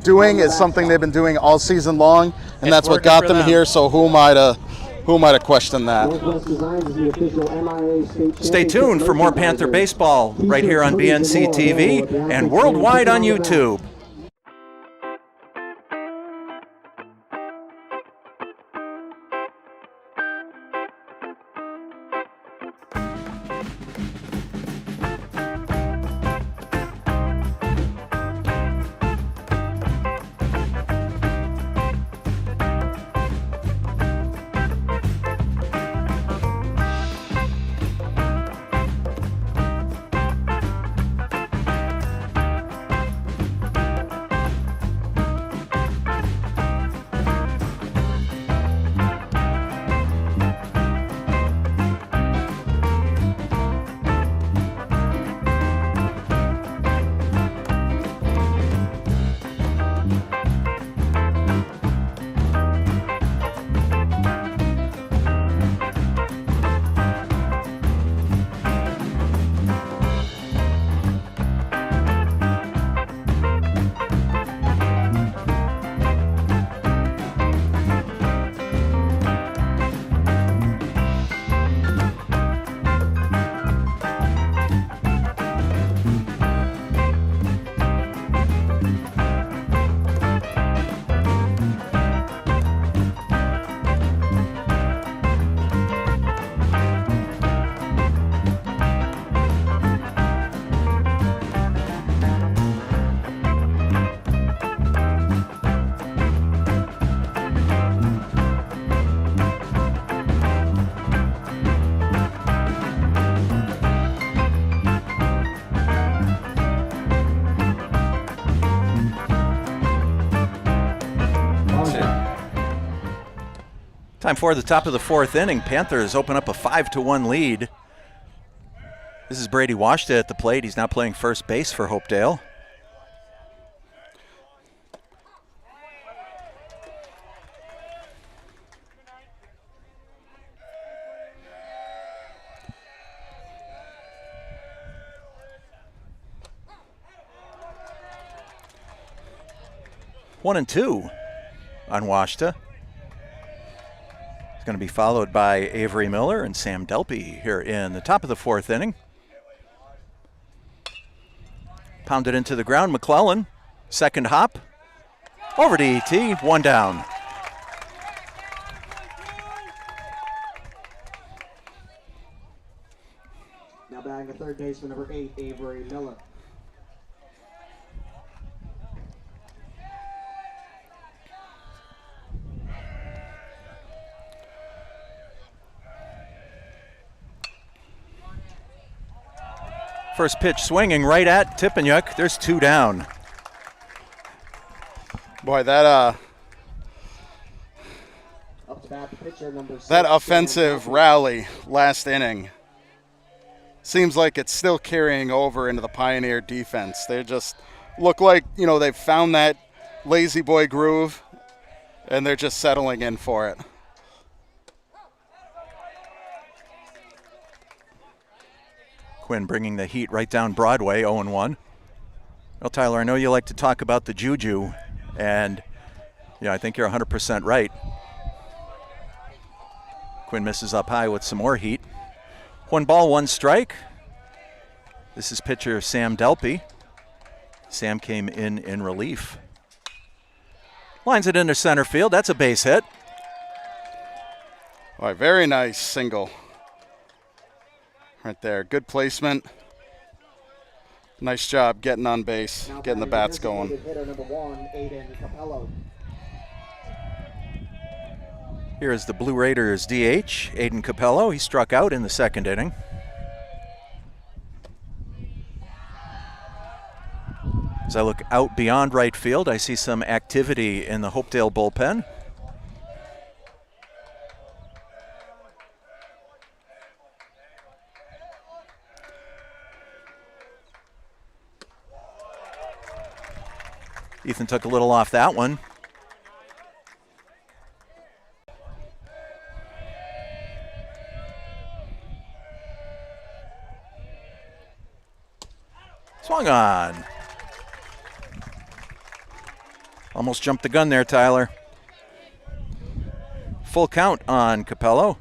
doing is something they've been doing all season long, and that's what got them here. So who am I to question that? Stay tuned for more Panther baseball right here on BNC TV and worldwide on YouTube. Time for the top of the 4th inning. Panthers open up a 5-1 lead. This is Brady Washta at the plate. He's now playing first base for Hopedale. One and two on Washta. It's going to be followed by Avery Miller and Sam Delpy here in the top of the 4th inning. Pounded into the ground, McClellan. Second hop. Over to E.T., 1 down. Now batting at third baseman number 8, Avery Miller. First pitch swinging right at Tippanyuk. There's 2 down. Boy, that Up to bat, the pitcher, number 6, that offensive rally last inning seems like it's still carrying over into the Pioneer defense. They just look like, you know, they've found that lazy boy groove, and they're just settling in for it. Quinn bringing the heat right down Broadway, 0-1. Well, Tyler, I know you like to talk about the juju, and yeah, I think you're 100% right. Quinn misses up high with some more heat. 1 ball, 1 strike. This is pitcher Sam Delpy. Sam came in relief. Lines it into center field. That's a base hit. All right, very nice single. Right there, good placement. Nice job getting on base, getting the bats going. Hitter number 1, Aiden Capello. Here is the Blue Raiders DH, Aiden Capello. He struck out in the 2nd inning. As I look out beyond right field, I see some activity in the Hopedale bullpen. Ethan took a little off that one. Swung on. Almost jumped the gun there, Tyler. Full count on Capello.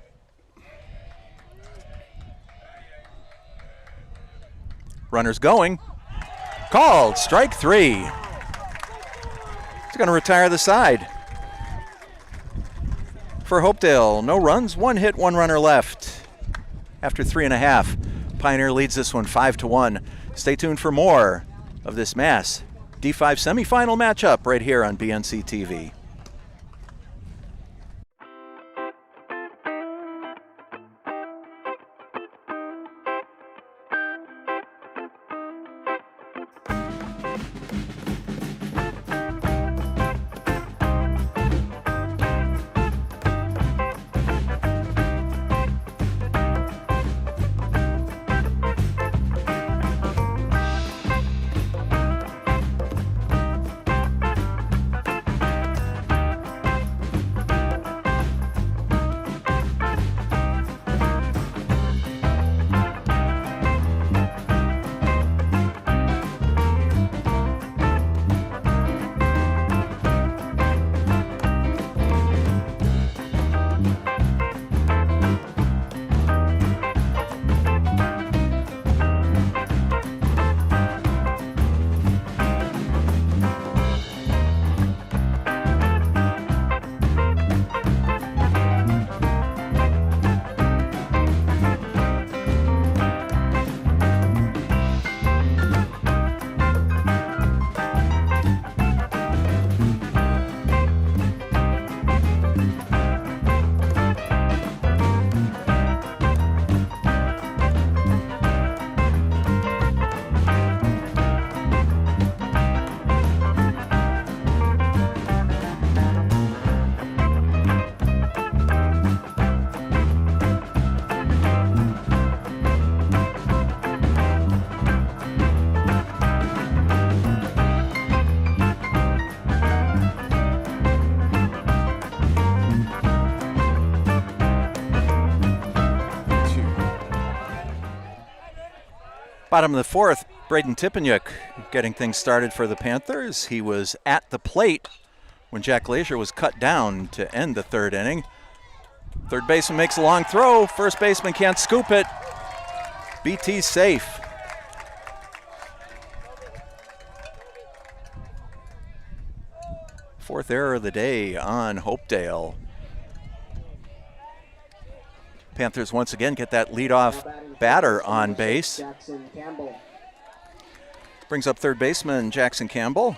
Runners going. Called. Strike 3. He's going to retire the side. For Hopedale, no runs, 1 hit, 1 runner left. After 3.5, Pioneer leads this one 5-1. Stay tuned for more of this Mass D5 semifinal matchup right here on BNC TV. Bottom of the fourth, Braden Tippenyuk getting things started for the Panthers. He was at the plate when Jack Glazier was cut down to end the third inning. Third baseman makes a long throw. First baseman can't scoop it. BT's safe. Fourth error of the day on Hopedale. Panthers once again get that leadoff batter on base. Brings up third baseman Jackson Campbell.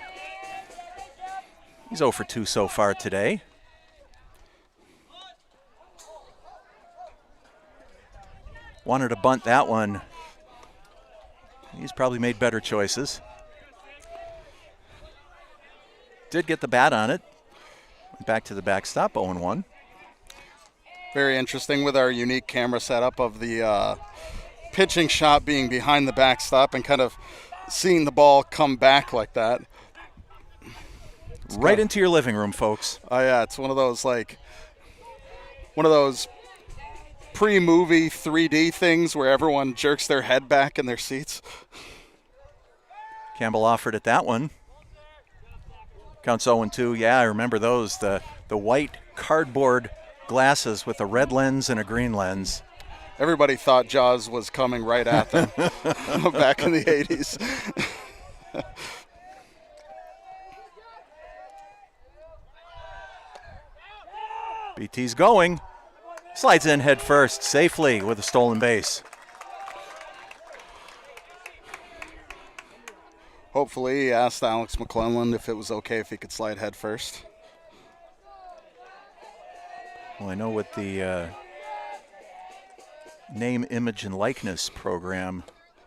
He's 0 for 2 so far today. Wanted to bunt that one. He's probably made better choices. Did get the bat on it. Went back to the backstop, 0-1. Very interesting with our unique camera setup of the pitching shot being behind the backstop and kind of seeing the ball come back like that. Right into your living room, folks. Oh yeah, it's one of those pre-movie 3D things where everyone jerks their head back in their seats. Campbell offered at that one. Counts 0-2. Yeah, I remember those. The white cardboard glasses with a red lens and a green lens. Everybody thought Jaws was coming right at them back in the 80s. BT's going. Slides in head first safely with a stolen base. Hopefully he asked Alex McClellan if it was okay if he could slide head first. Well, I know with the name, image, and likeness program,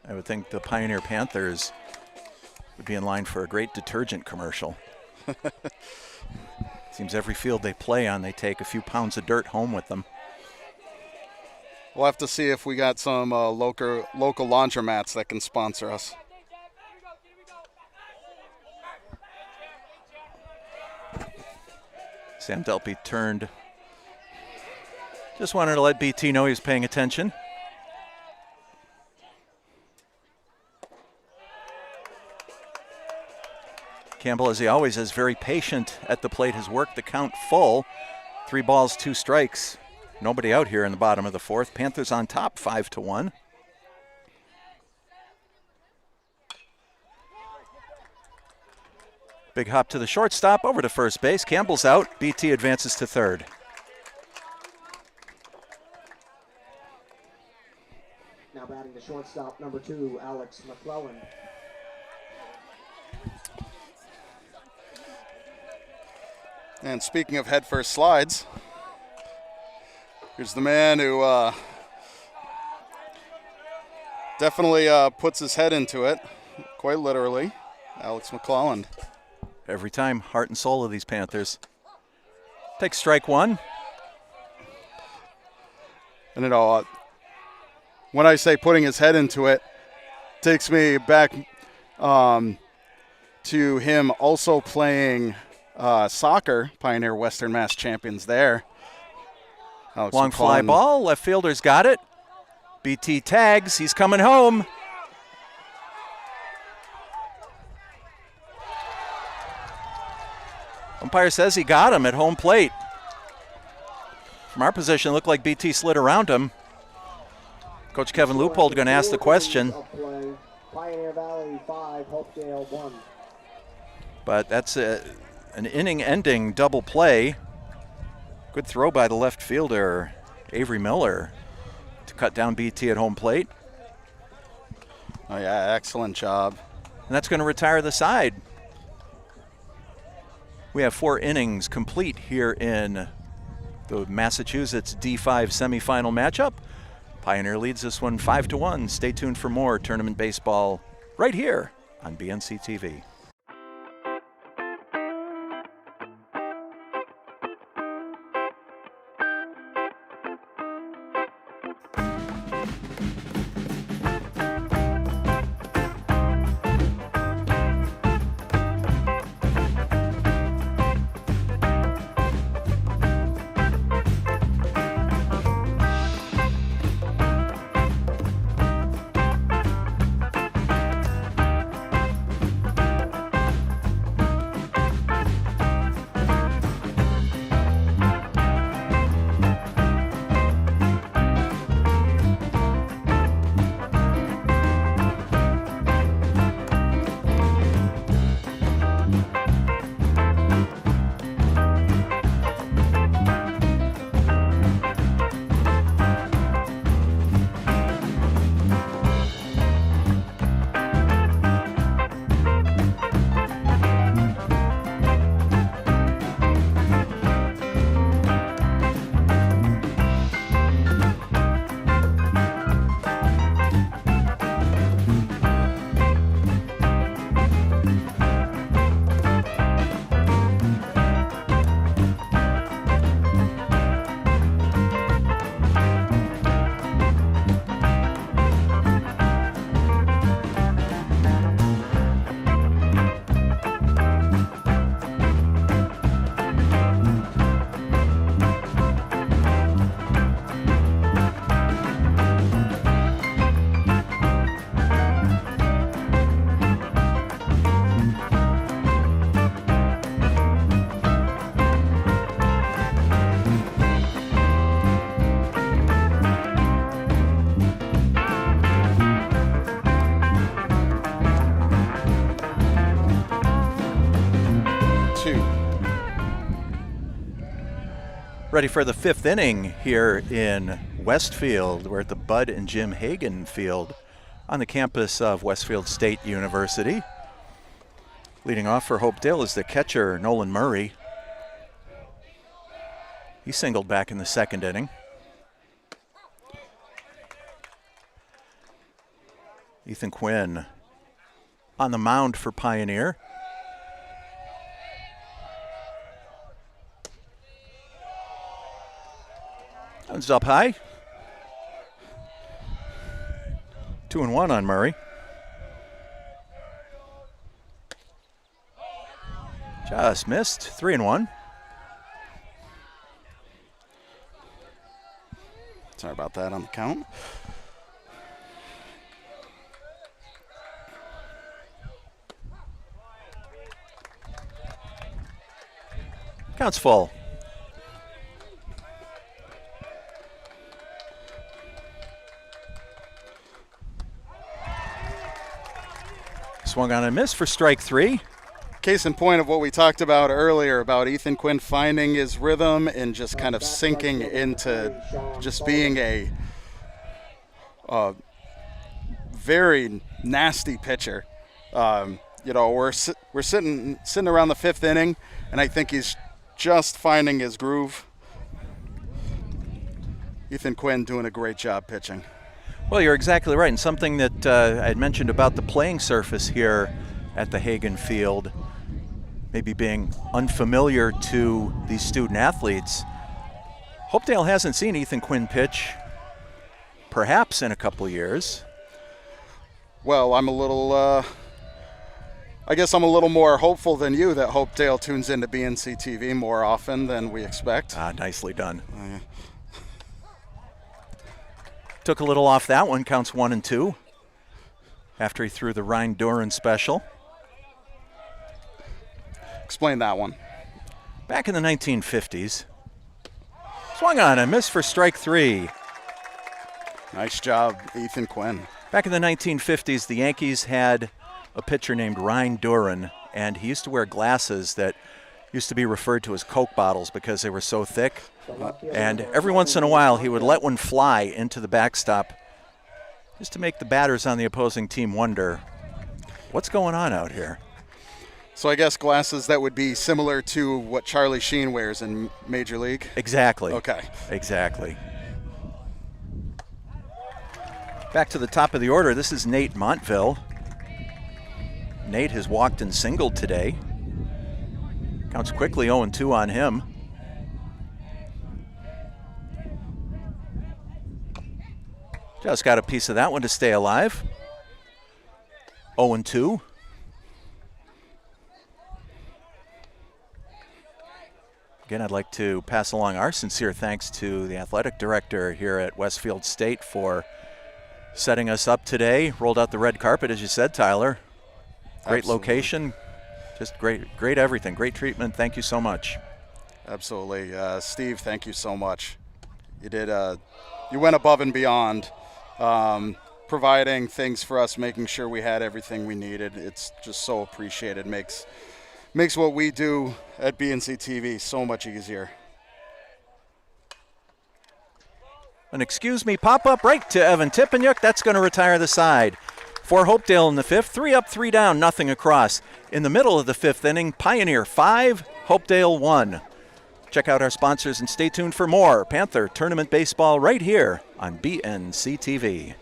I would think the Pioneer Panthers would be in line for a great detergent commercial. Seems every field they play on, they take a few pounds of dirt home with them. We'll have to see if we got some local laundromats that can sponsor us. Sam Delpy turned. Just wanted to let BT know he was paying attention. Campbell, as he always is, very patient at the plate, has worked the count full. 3 balls, 2 strikes. Nobody out here in the bottom of the 4th. Panthers on top, 5-1. Big hop to the shortstop, over to first base. Campbell's out. BT advances to 3rd. Now batting the shortstop, number 2, Alex McClellan. And speaking of headfirst slides, here's the man who definitely puts his head into it, quite literally, Alex McClelland. Every time, heart and soul of these Panthers. Takes strike 1. And you know, when I say putting his head into it, takes me back to him also playing soccer, Pioneer Western Mass champions there. Alex Long fly McClellan. ball, left fielder's got it. BT tags, he's coming home. Umpire says he got him at home plate. From our position, it looked like BT slid around him. Coach Kevin Leupold going to ask the question. Pioneer Valley 5, Hopedale 1. But that's an inning-ending double play. Good throw by the left fielder, Avery Miller, to cut down BT at home plate. Oh yeah, excellent job. And that's going to retire the side. We have 4 innings complete here in the Massachusetts D5 semifinal matchup. Pioneer leads this one 5-1. Stay tuned for more tournament baseball right here on BNC TV. Ready for the 5th inning here in Westfield. We're at the Bud and Jim Hagan Field on the campus of Westfield State University. Leading off for Hopedale is the catcher, Nolan Murray. He singled back in the 2nd inning. Ethan Quinn on the mound for Pioneer. It's up high. 2-1 on Murray. Just missed. 3-1. about that on the count. Count's full. Swung on and missed for strike 3. Case in point of what we talked about earlier about Ethan Quinn finding his rhythm and just kind of sinking into just being a very nasty pitcher. We're sitting around the 5th inning, and I think he's just finding his groove. Ethan Quinn doing a great job pitching. Well, you're exactly right, and something that I had mentioned about the playing surface here at the Hagan field, maybe being unfamiliar to these student athletes. Hopedale hasn't seen Ethan Quinn pitch perhaps in a couple years. Well, I'm a little more hopeful than you that Hopedale tunes into BNC TV more often than we expect. Nicely done. Took a little off that one, counts 1 and 2 after he threw the Ryan Duran special. Explain that one. Back in the 1950s, swung on and missed for strike 3. Nice job, Ethan Quinn. Back in the 1950s, the Yankees had a pitcher named Ryan Duran, and he used to wear glasses that used to be referred to as Coke bottles because they were so thick. And every once in a while, he would let one fly into the backstop just to make the batters on the opposing team wonder, what's going on out here? So I guess glasses that would be similar to what Charlie Sheen wears in Major League? Exactly. Okay. Exactly. Back to the top of the order, this is Nate Montville. Nate has walked and singled today. Counts quickly 0-2 on him. Just got a piece of that one to stay alive. 0-2. Again, I'd like to pass along our sincere thanks to the athletic director here at Westfield State for setting us up today. Rolled out the red carpet, as you said, Tyler. Great Absolutely. Location, just great everything, great treatment. Thank you so much. Absolutely. Steve, thank you so much. You went above and beyond, providing things for us, making sure we had everything we needed. It's just so appreciated. Makes what we do at BNC TV so much easier. An excuse me pop-up right to Evan Tippanyuk. That's going to retire the side. For Hopedale in the 5th, 3 up, 3 down, nothing across. In the middle of the 5th inning, Pioneer 5, Hopedale 1. Check out our sponsors and stay tuned for more Panther Tournament Baseball right here on BNC TV.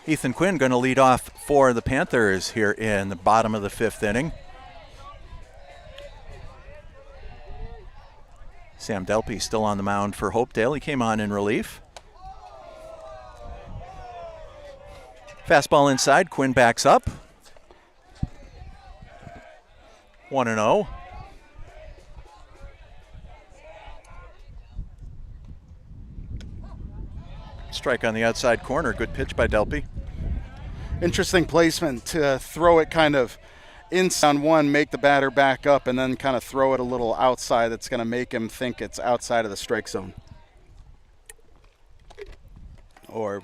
Ethan Quinn going to lead off for the Panthers here in the bottom of the 5th inning. Sam Delpy still on the mound for Hopedale. He came on in relief. Fastball inside. Quinn backs up. 1-0. Strike on the outside corner. Good pitch by Delpy. Interesting placement to throw it kind of inside on one, make the batter back up, and then kind of throw it a little outside that's going to make him think it's outside of the strike zone. Or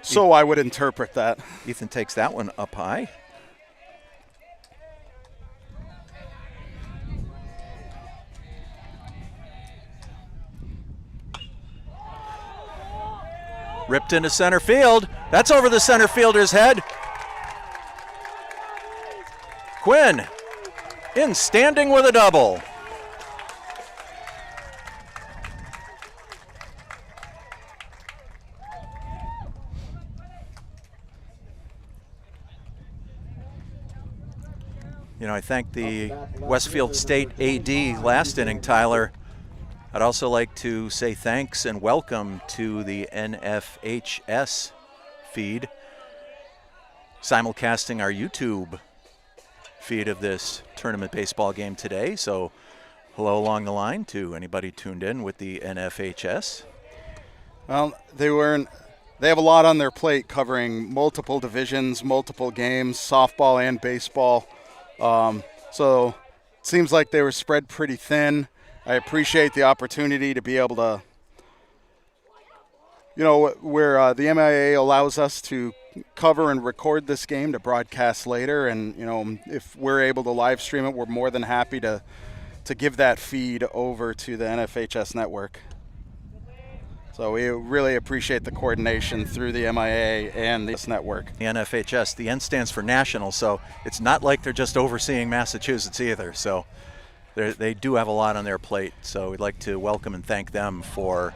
so I would interpret that. Ethan takes that one up high. Ripped into center field. That's over the center fielder's head. Quinn in standing with a double. You know, I thank the Westfield State AD last inning, Tyler. I'd also like to say thanks and welcome to the NFHS feed, simulcasting our YouTube feed of this tournament baseball game today. So hello along the line to anybody tuned in with the NFHS. Well, they have a lot on their plate covering multiple divisions, multiple games, softball and baseball. So it seems like they were spread pretty thin. I appreciate the opportunity to be able to, you know, where the MIAA allows us to cover and record this game to broadcast later. And, you know, if we're able to live stream it, we're more than happy to give that feed over to the NFHS network. So we really appreciate the coordination through the MIAA and this network. The NFHS, the N stands for national, so it's not like they're just overseeing Massachusetts either. So they do have a lot on their plate. So we'd like to welcome and thank them for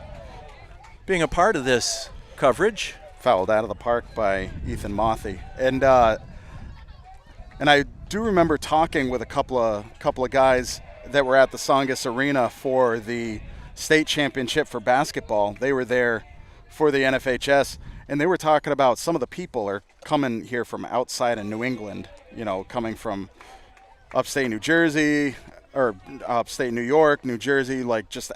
being a part of this coverage. Fouled out of the park by Ethan Mothy. And I do remember talking with a couple of guys that were at the Songus Arena for the state championship for basketball. They were there for the NFHS, and they were talking about some of the people are coming here from outside of New England, you know, coming from upstate New Jersey or upstate New York, New Jersey, like just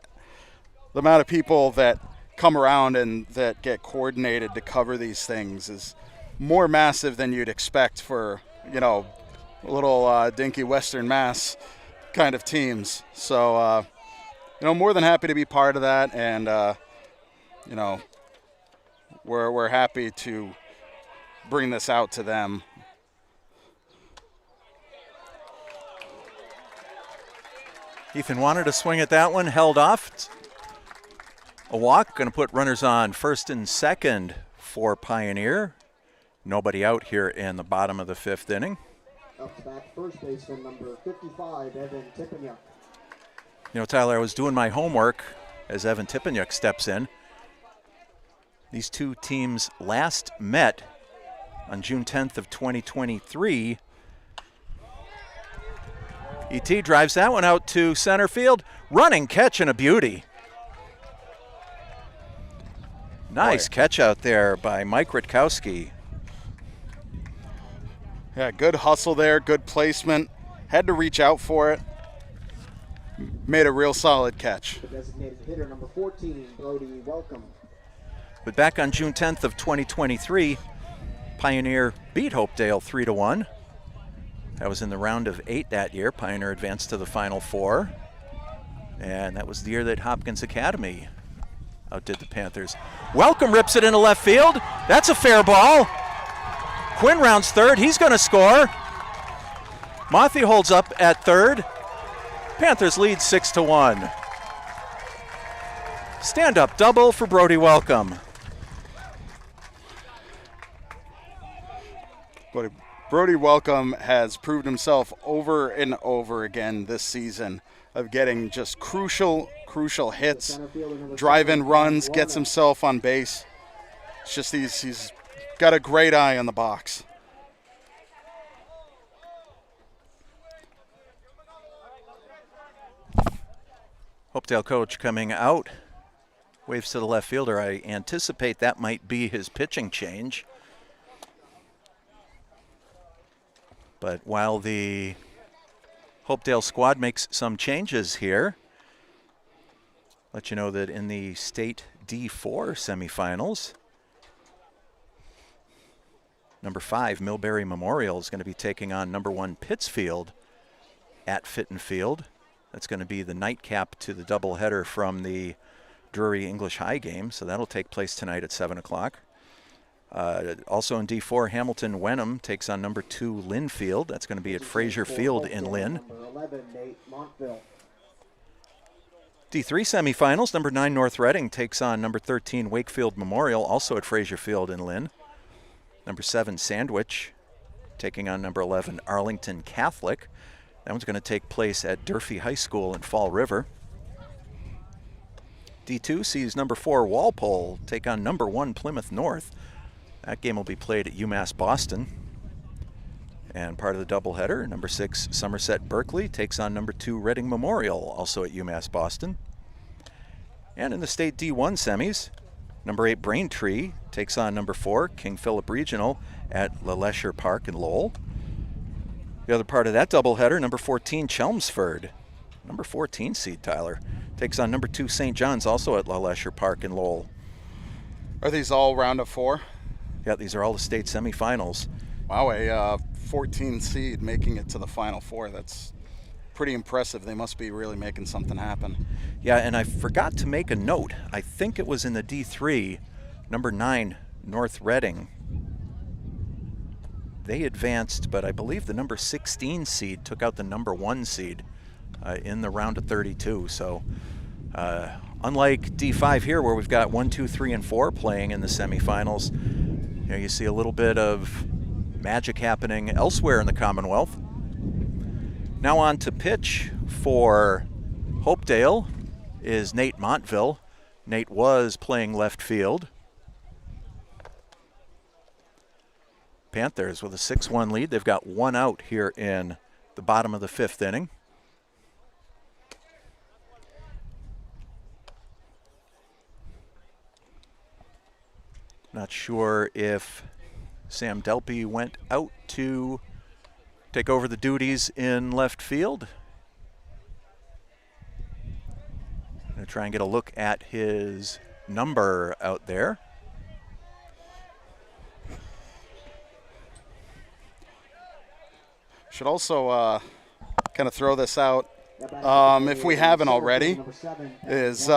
the amount of people that come around and that get coordinated to cover these things is more massive than you'd expect for, you know, little dinky Western Mass kind of teams. So, you know, more than happy to be part of that, and you know, we're happy to bring this out to them. Ethan wanted to swing at that one, held off. A walk, going to put runners on first and second for Pioneer. Nobody out here in the bottom of the fifth inning. Up to bat, first baseman number 55, Evan Tippanyuk. You know, Tyler, I was doing my homework as Evan Tippanyuk steps in. These two teams last met on June 10th of 2023. E.T. drives that one out to center field. Running catch and a beauty. Nice catch out there by Mike Rutkowski. Yeah, good hustle there, good placement. Had to reach out for it. Made a real solid catch. The designated hitter number 14, Brody Welcome. But back on June 10th of 2023, Pioneer beat Hopedale 3-1. That was in the round of 8 that year. Pioneer advanced to the Final Four. And that was the year that Hopkins Academy outdid the Panthers. Welcome rips it into left field. That's a fair ball. Quinn rounds third. He's going to score. Mothy holds up at third. Panthers lead 6-1. Stand-up double for Brody Welcome. Brody Welcome has proved himself over and over again this season of getting just crucial hits, drive-in runs, gets himself on base. It's just he's got a great eye on the box. Hopedale coach coming out, waves to the left fielder. I anticipate that might be his pitching change. But while the Hopedale squad makes some changes here, let you know that in the state D4 semifinals, number 5 Millbury Memorial is going to be taking on number 1 Pittsfield at Fitton Field. That's going to be the nightcap to the doubleheader from the Drury English High game, so that'll take place tonight at 7 o'clock. Also in D4, Hamilton Wenham takes on number 2 Linfield. That's going to be at Fraser Field in Lynn. D3 semifinals, number 9 North Reading takes on number 13 Wakefield Memorial, also at Fraser Field in Lynn. Number 7 Sandwich taking on number 11 Arlington Catholic. That one's going to take place at Durfee High School in Fall River. D2 sees number 4 Walpole take on number 1 Plymouth North. That game will be played at UMass Boston. And part of the doubleheader, number 6 Somerset Berkeley takes on number 2 Reading Memorial, also at UMass Boston. And in the state D1 semis, number 8 Braintree takes on number 4 King Philip Regional at LeLesher Park in Lowell. The other part of that doubleheader, number 14 Chelmsford, number 14 seed Tyler, takes on number 2 St. John's, also at LeLesher Park in Lowell. Are these all round of 4? Yeah, these are all the state semifinals. Wow, a 14 seed making it to the Final Four. That's pretty impressive. They must be really making something happen. Yeah, and I forgot to make a note. I think it was in the D3, number 9 North Reading. They advanced, but I believe the number 16 seed took out the number 1 seed in the round of 32. So unlike D5 here, where we've got 1, 2, 3, and 4 playing in the semifinals, you see a little bit of magic happening elsewhere in the Commonwealth. Now on to pitch for Hopedale is Nate Montville. Nate was playing left field. Panthers with a 6-1 lead. They've got 1 out here in the bottom of the 5th inning. Not sure if Sam Delpy went out to take over the duties in left field. Gonna try and get a look at his number out there. Should also kind of throw this out, if we haven't already, is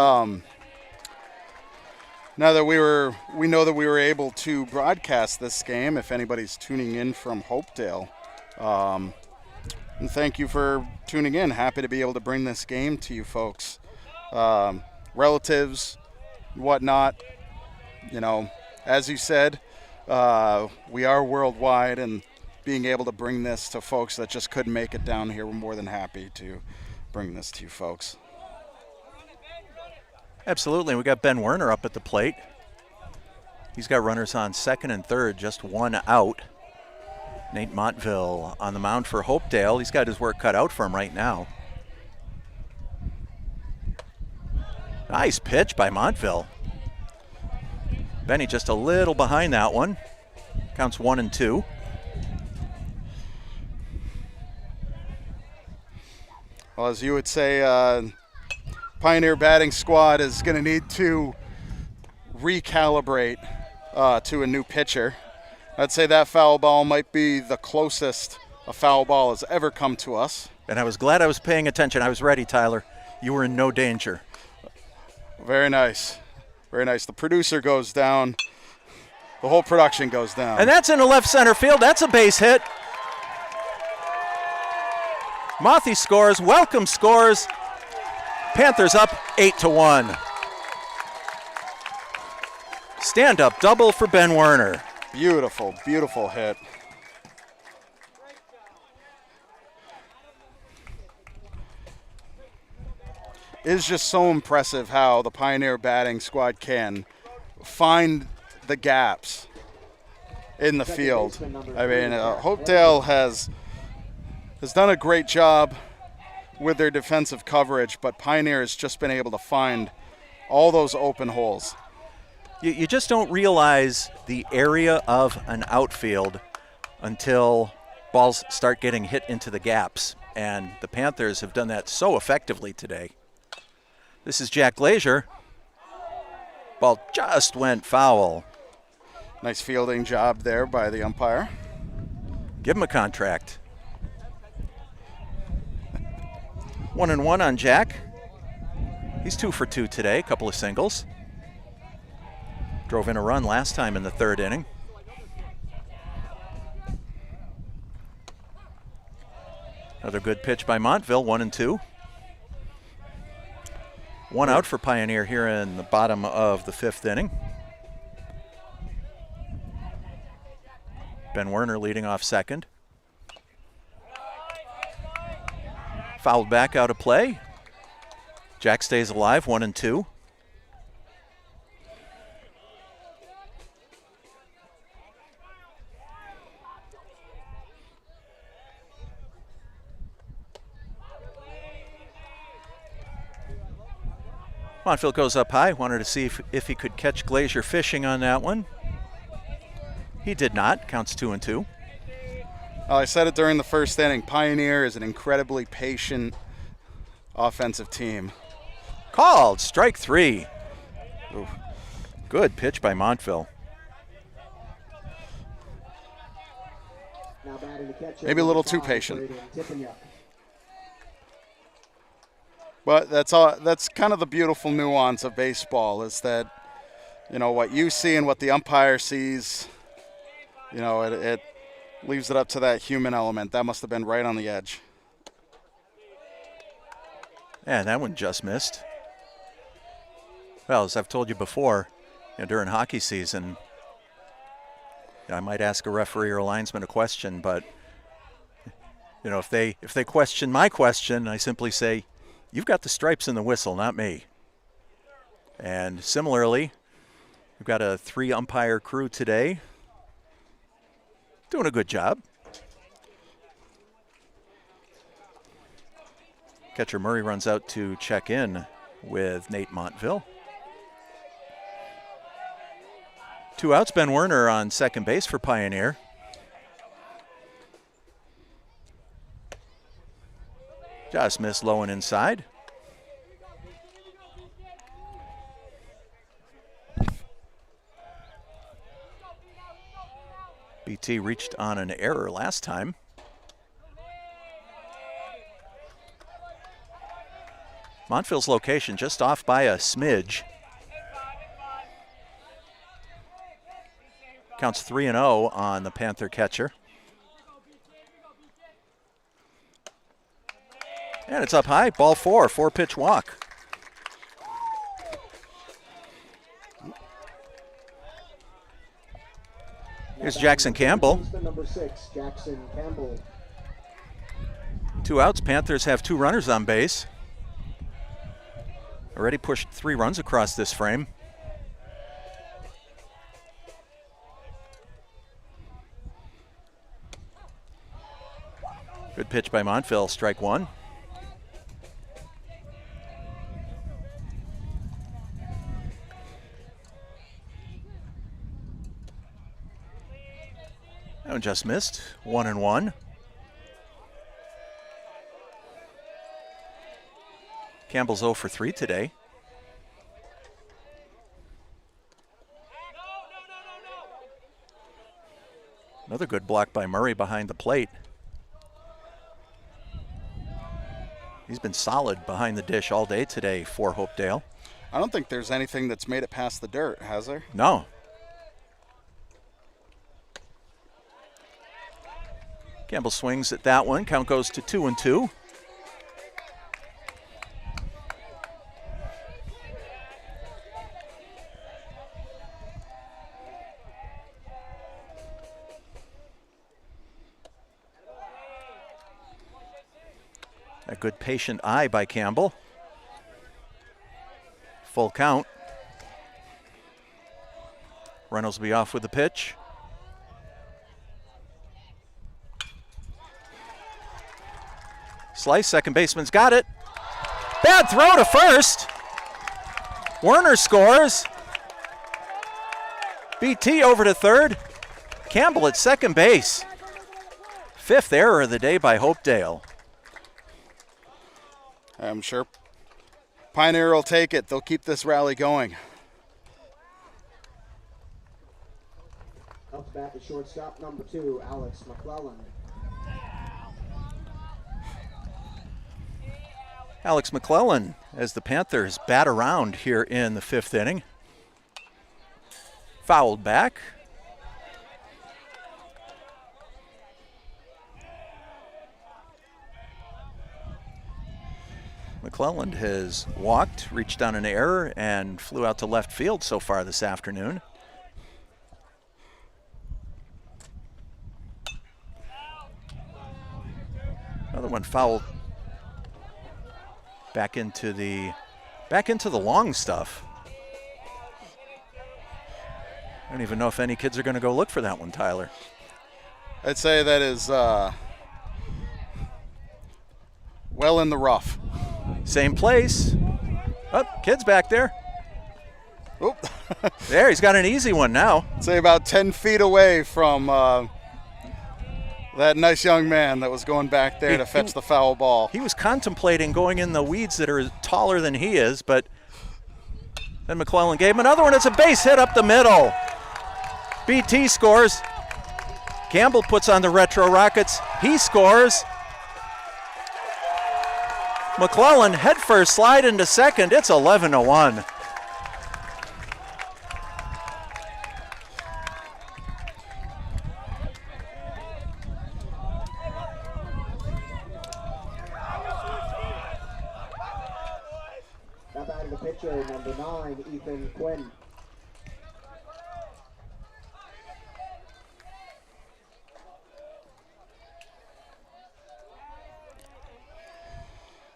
now that we know that we were able to broadcast this game, if anybody's tuning in from Hopedale, and thank you for tuning in. Happy to be able to bring this game to you folks, relatives, whatnot. You know, as you said, we are worldwide, and being able to bring this to folks that just couldn't make it down here, we're more than happy to bring this to you folks. Absolutely. We got Ben Werner up at the plate. He's got runners on 2nd and 3rd, just 1 out. Nate Montville on the mound for Hopedale. He's got his work cut out for him right now. Nice pitch by Montville. Benny just a little behind that one. Counts 1-2. Well, as you would say, Pioneer batting squad is going to need to recalibrate to a new pitcher. I'd say that foul ball might be the closest a foul ball has ever come to us. And I was glad I was paying attention. I was ready, Tyler. You were in no danger. Very nice. Very nice. The producer goes down. The whole production goes down. And that's in the left center field. That's a base hit. Mothy scores. Welcome scores. Panthers up 8-1. Stand-up double for Ben Werner. Beautiful, beautiful hit. It is just so impressive how the Pioneer batting squad can find the gaps in the field. I mean, Hopedale has done a great job with their defensive coverage, but Pioneer has just been able to find all those open holes. You just don't realize the area of an outfield until balls start getting hit into the gaps, and the Panthers have done that so effectively today. This is Jack Glazier. Ball just went foul. Nice fielding job there by the umpire. Give him a contract. 1-1 on Jack. He's 2 for 2 today, a couple of singles. Drove in a run last time in the 3rd inning. Another good pitch by Montville, 1-2. 1 out for Pioneer here in the bottom of the 5th inning. Ben Werner leading off second. Fouled back out of play. Jack stays alive, 1-2. Montville goes up high, wanted to see if he could catch Glazier fishing on that one. He did not, counts 2-2. I said it during the 1st inning, Pioneer is an incredibly patient offensive team. Called, strike 3. Ooh. Good pitch by Montville. Now batting the catcher, Maybe a little too patient. Tipping. But that's kind of the beautiful nuance of baseball, is that, you know, what you see and what the umpire sees, you know, it leaves it up to that human element. That must have been right on the edge. Yeah, that one just missed. Well, as I've told you before, you know, during hockey season, I might ask a referee or a linesman a question, but you know, if they question my question, I simply say, "You've got the stripes in the whistle, not me." And similarly, we've got a 3-umpire crew today, doing a good job. Catcher Murray runs out to check in with Nate Montville. 2 outs, Ben Werner on second base for Pioneer. Just missed low and inside. BT reached on an error last time. Montville's location just off by a smidge. Counts 3-0 on the Panther catcher. And it's up high, ball 4, 4-pitch walk. Here's Jackson Campbell. Number 6, Jackson Campbell. 2 outs, Panthers have 2 runners on base. Already pushed 3 runs across this frame. Good pitch by Montville, strike 1. That one just missed, 1-1. Campbell's 0 for 3 today. Another good block by Murray behind the plate. He's been solid behind the dish all day today for Hopedale. I don't think there's anything that's made it past the dirt, has there? No. Campbell swings at that one. Count goes to 2-2. A good patient eye by Campbell. Full count. Reynolds will be off with the pitch. Slice, second baseman's got it. Bad throw to first. Werner scores. BT over to third. Campbell at second base. Fifth error of the day by Hopedale. I'm sure Pioneer will take it. They'll keep this rally going. Up to bat the shortstop, number 2, Alex McClellan. Alex McClellan as the Panthers bat around here in the 5th inning. Fouled back. McClelland has walked, reached on an error, and flew out to left field so far this afternoon. Another one fouled back into the long stuff. I don't even know if any kids are going to go look for that one, Tyler. I'd say that is well in the rough. Same place. Oh, kid's back there. Oop. There, he's got an easy one now. I'd say about 10 feet away from that nice young man that was going back there to fetch the foul ball. He was contemplating going in the weeds that are taller than he is, but then McClellan gave him another one. It's a base hit up the middle. BT scores. Campbell puts on the Retro Rockets. He scores. McClellan headfirst slide into second. It's 11-1. Now batting the pitcher, number 9, Ethan Quinn.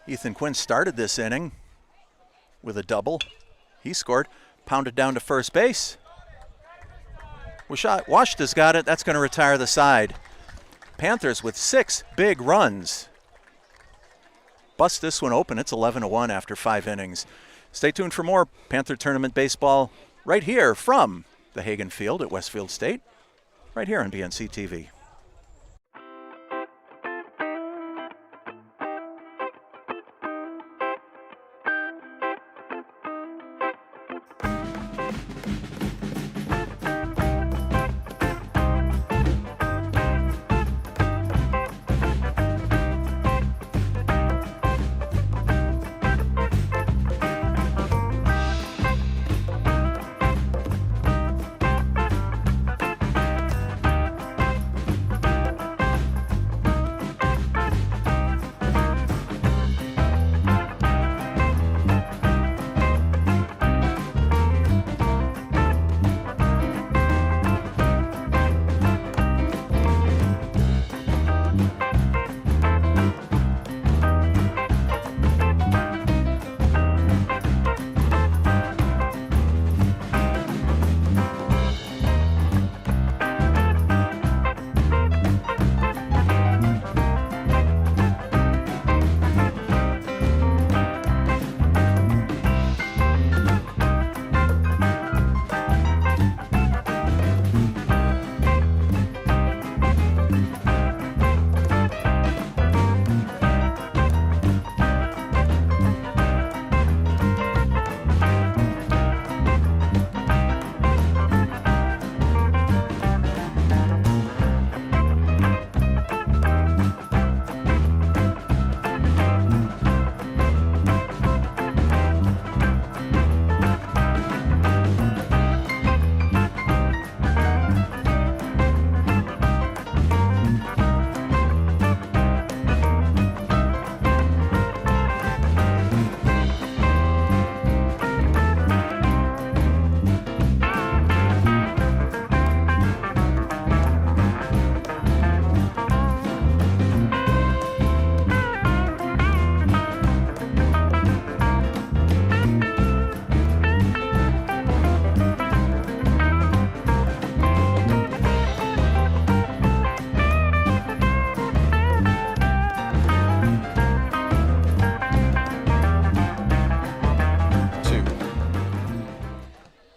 Ethan Quinn started this inning with a double. He scored, pounded down to first base. Washta's got it. That's going to retire the side. Panthers with 6 big runs. Bust this one open. It's 11-1 after 5 innings. Stay tuned for more Panther Tournament baseball right here from the Hagan Field at Westfield State, right here on BNC TV.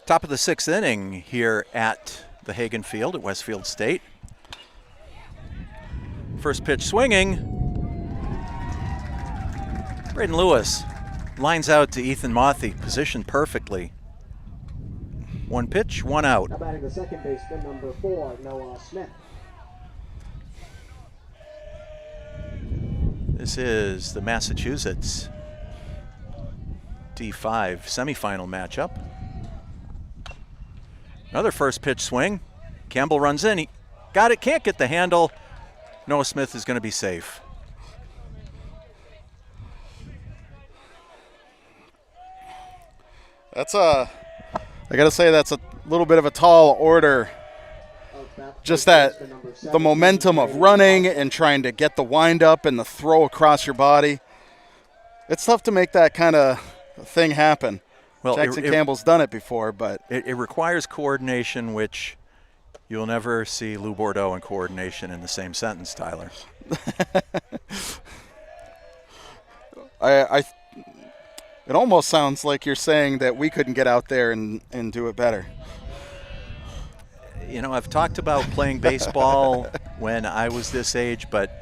Top of the 6th inning here at the Hagan Field at Westfield State. First pitch swinging. Braden Lewis lines out to Ethan Mothy, positioned perfectly. One pitch, one out. Now batting the second baseman, number 4, Noah Smith. This is the Massachusetts D5 semifinal matchup. Another first pitch swing. Campbell runs in. He got it, can't get the handle. Noah Smith is going to be safe. I gotta say, that's a little bit of a tall order. Just that, the momentum of running and trying to get the wind up and the throw across your body. It's tough to make that kind of thing happen. Well, Jackson Campbell's done it before, but it requires coordination, which you'll never see Lou Bordeaux and coordination in the same sentence, Tyler. It almost sounds like you're saying that we couldn't get out there and do it better. You know, I've talked about playing baseball when I was this age, but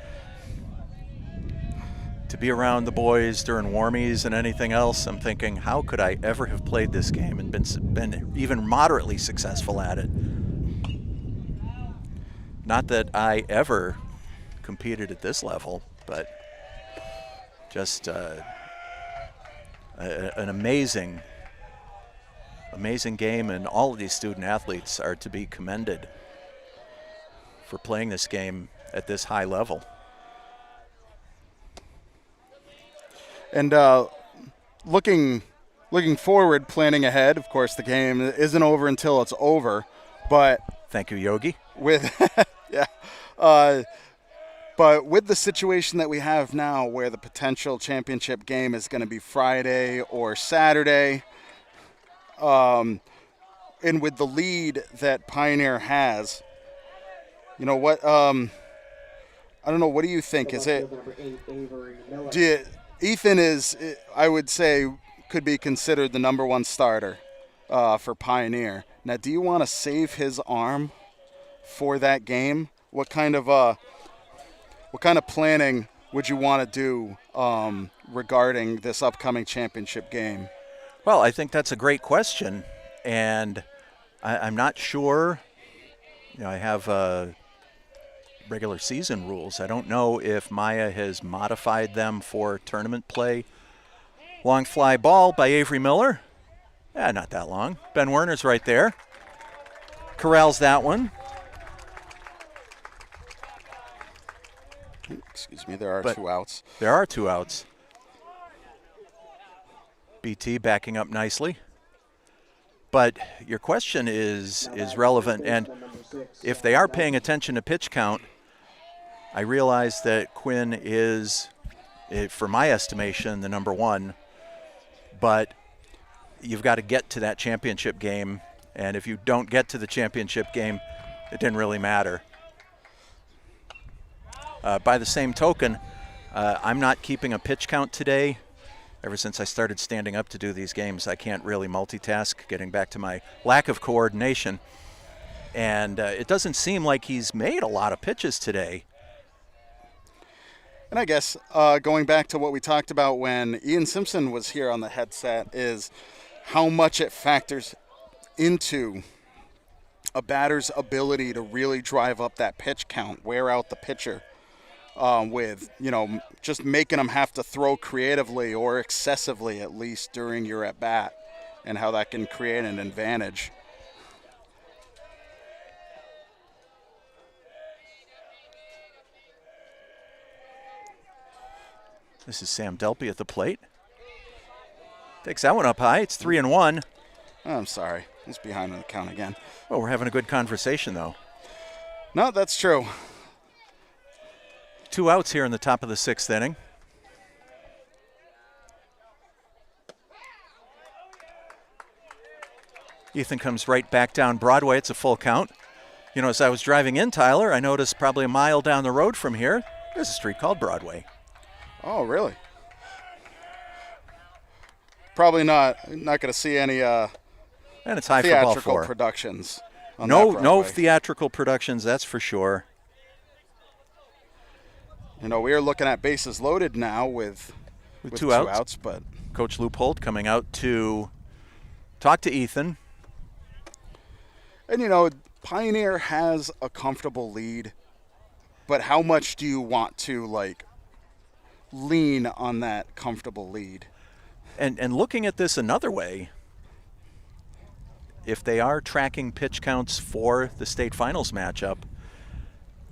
to be around the boys during warmies and anything else, I'm thinking, how could I ever have played this game and been even moderately successful at it? Not that I ever competed at this level, but just an amazing game, and all of these student athletes are to be commended for playing this game at this high level. And looking forward, planning ahead, of course the game isn't over until it's over, but thank you, Yogi. But with the situation that we have now, where the potential championship game is going to be Friday or Saturday, and with the lead that Pioneer has, you know what? I don't know. What do you think? Is it? Ethan is, I would say, could be considered the number 1 starter for Pioneer. Now, do you want to save his arm for that game? What kind of planning would you want to do regarding this upcoming championship game? Well, I think that's a great question, and I'm not sure. You know, I have regular season rules. I don't know if MIAA has modified them for tournament play. Long fly ball by Avery Miller. Not that long. Ben Werner's right there. Corrals that one. Excuse me, there are 2 outs. There are 2 outs. BT backing up nicely. But your question is relevant, and if they are paying attention to pitch count, I realize that Quinn is, for my estimation, the number 1, but you've got to get to that championship game, and if you don't get to the championship game, it didn't really matter. By the same token, I'm not keeping a pitch count today. Ever since I started standing up to do these games, I can't really multitask, getting back to my lack of coordination. And it doesn't seem like he's made a lot of pitches today. And I guess going back to what we talked about when Ian Simpson was here on the headset is how much it factors into a batter's ability to really drive up that pitch count, wear out the pitcher. With, just making them have to throw creatively or excessively, at least during your at-bat, and how that can create an advantage. This is Sam Delpy at the plate. Takes that one up high. It's 3-1. Oh, I'm sorry. He's behind on the count again. Well, we're having a good conversation, though. No, that's true. 2 outs here in the top of the 6th inning. Ethan comes right back down Broadway. It's a full count. You know, as I was driving in, Tyler, I noticed probably a mile down the road from here, there's a street called Broadway. Oh, really? Probably not going to see any And it's high for ball theatrical 4. productions. On No that Broadway. theatrical productions, that's for sure. You know, we are looking at bases loaded now with Two outs. But Coach Leupold coming out to talk to Ethan. And, you know, Pioneer has a comfortable lead, but how much do you want to, like, lean on that comfortable lead? And looking at this another way, if they are tracking pitch counts for the state finals matchup,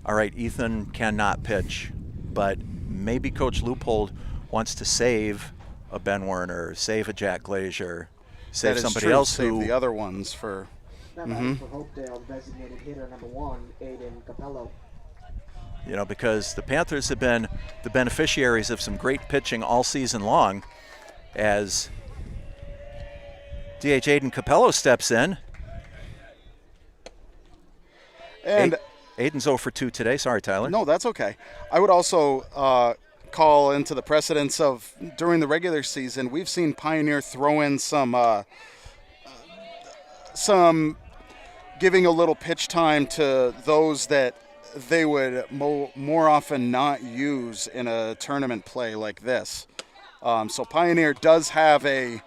all right, Ethan cannot pitch, but maybe Coach Leupold wants to save a Ben Werner, save a Jack Glazier, save That is somebody true. else Save who the other ones for. Now batting for Hopedale, designated hitter number 1, Aiden Capello. You know, because the Panthers have been the beneficiaries of some great pitching all season long as DH Aiden Capello steps in. And Aiden's 0 for 2 today. Sorry, Tyler. no, that's okay. I would also call into the precedence of during the regular season, we've seen Pioneer throw in some giving a little pitch time to those that they would more often not use in a tournament play like this. So Pioneer does have a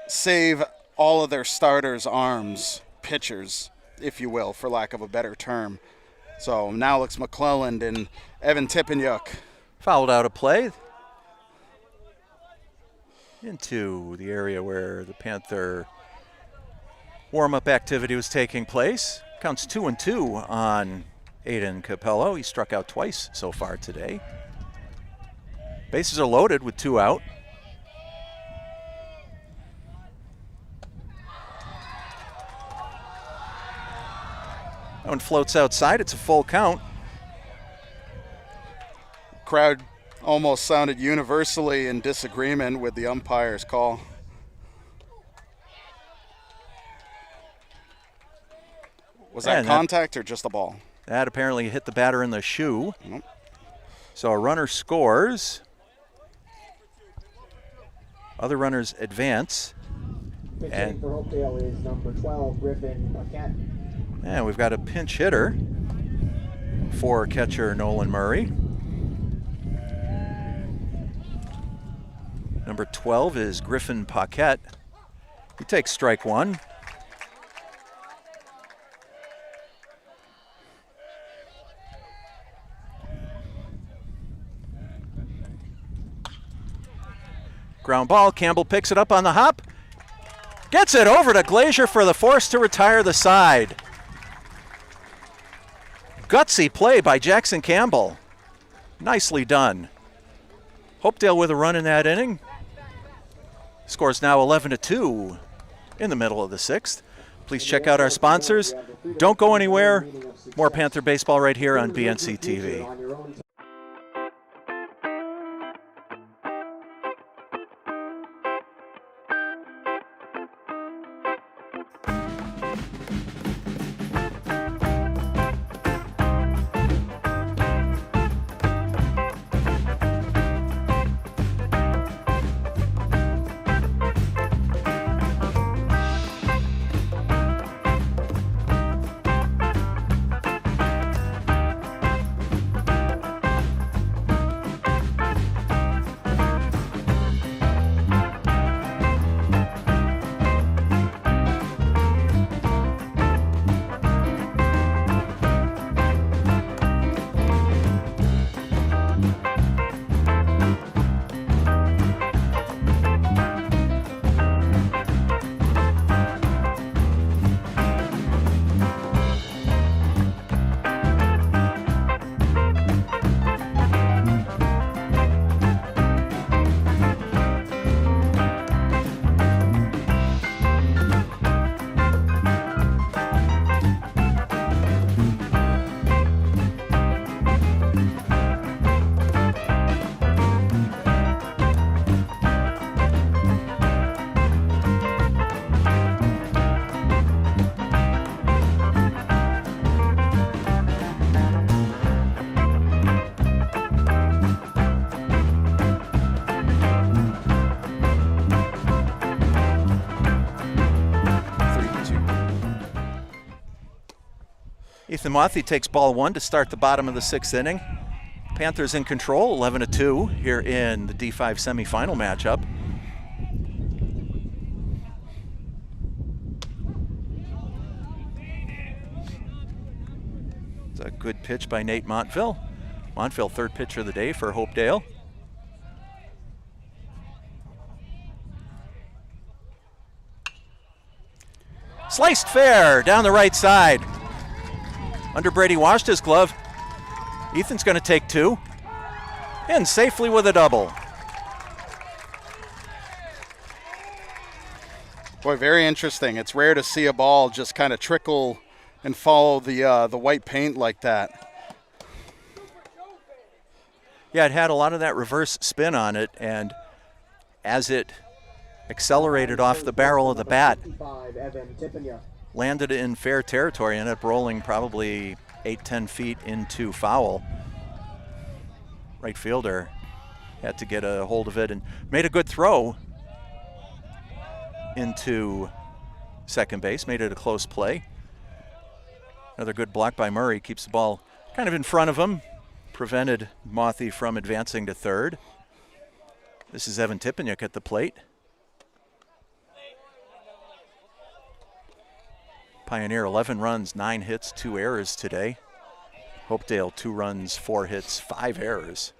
save all of their starters' arms pitchers, if you will, for lack of a better term. So now Alex McClelland and Evan Tippanyuk. Fouled out of play into the area where the Panther warm-up activity was taking place. Counts 2-2 on Aiden Capello. He struck out twice so far today. Bases are loaded with 2 out. That one floats outside. It's a full count. Crowd almost sounded universally in disagreement with the umpire's call. Was that contact or just a ball? That apparently hit the batter in the shoe. Nope. So a runner scores. Other runners advance. Pitching for Hopedale is number 12, Griffin Paquette. And we've got a pinch hitter for catcher Nolan Murray. Number 12 is Griffin Paquette. He takes strike 1. Ground ball, Campbell picks it up on the hop. Gets it over to Glazier for the force to retire the side. Gutsy play by Jackson Campbell. Nicely done. Hopedale with a run in that inning. Score's now 11-2 in the middle of the 6th. Please check out our sponsors. Don't go anywhere. More Panther baseball right here on BNC TV. Ethan Mothy takes ball 1 to start the bottom of the 6th inning. Panthers in control, 11-2 here in the D5 semifinal matchup. It's a good pitch by Nate Montville. Montville, third pitcher of the day for Hopedale. Sliced fair down the right side. Under Brady washed his glove. Ethan's going to take 2. And safely with a double. Boy, very interesting. It's rare to see a ball just kind of trickle and follow the white paint like that. Yeah, it had a lot of that reverse spin on it, and as it accelerated off the barrel of the bat, landed in fair territory, ended up rolling probably 8-10 feet into foul. Right fielder had to get a hold of it and made a good throw into second base, made it a close play. Another good block by Murray, keeps the ball kind of in front of him, prevented Mothy from advancing to third. This is Evan Tipeniuk at the plate. Pioneer 11 runs, 9 hits, 2 errors today. Hopedale 2 runs, 4 hits, 5 errors.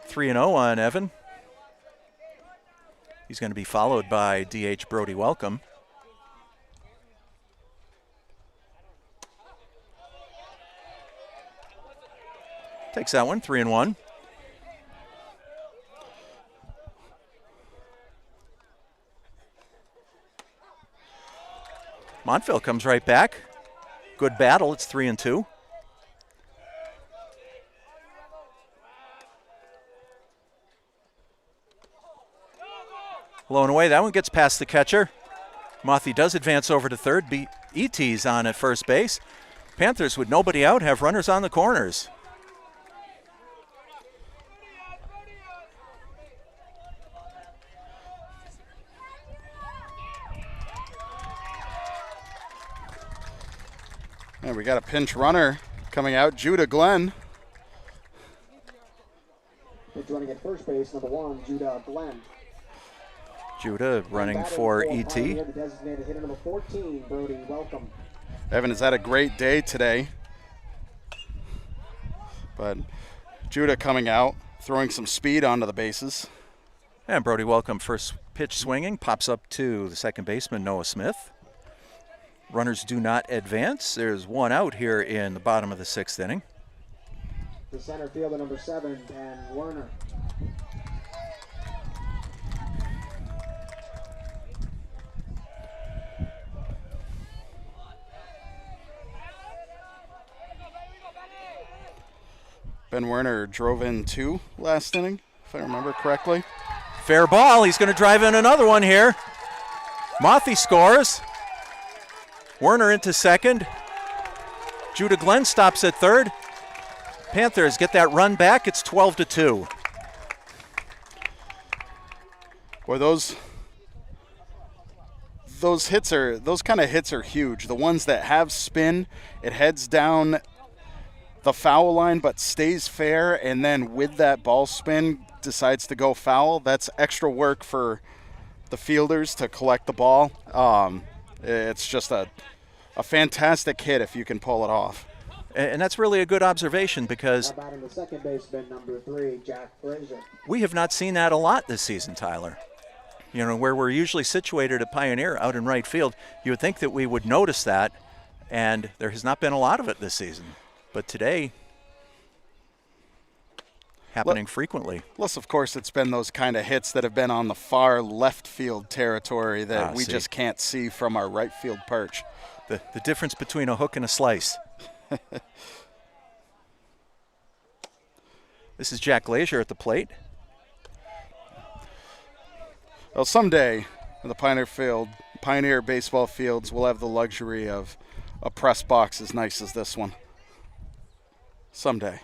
(3-0) on Evan. He's going to be followed by DH Brody Welcome. Takes that one, 3-1. Montville comes right back. Good battle, it's 3-2. Low and away, that one gets past the catcher. Mothy does advance over to third. E.T.'s on at first base. Panthers with nobody out have runners on the corners. And we got a pinch runner coming out, Judah Glenn. Pinch running at first base, number 1, Judah Glenn. Judah running for E.T. The designated hitter number 14, Brody Welcome. Evan has had a great day today. But Judah coming out, throwing some speed onto the bases. And Brody Welcome, first pitch swinging, pops up to the second baseman, Noah Smith. Runners do not advance. There's one out here in the bottom of the 6th inning. The center fielder, number 7, Ben Werner. Ben Werner drove in 2 last inning, if I remember correctly. Fair ball. He's going to drive in another one here. Mothy scores. Werner into second. Judah Glenn stops at third. Panthers get that run back. It's 12-2. Boy, those kind of hits are huge. The ones that have spin, it heads down the foul line but stays fair, and then with that ball spin decides to go foul. That's extra work for the fielders to collect the ball. It's just a fantastic hit if you can pull it off. And that's really a good observation, because Batting the second baseman, number 3, Jack Frazier. we have not seen that a lot this season, Tyler. You know, where we're usually situated at Pioneer out in right field, you would think that we would notice that, and there has not been a lot of it this season. But today, happening frequently. Plus, of course, it's been those kind of hits that have been on the far left field territory that we just can't see from our right field perch. The difference between a hook and a slice. This is Jack Glazier at the plate. Well, someday the Pioneer baseball fields will have the luxury of a press box as nice as this one. Someday.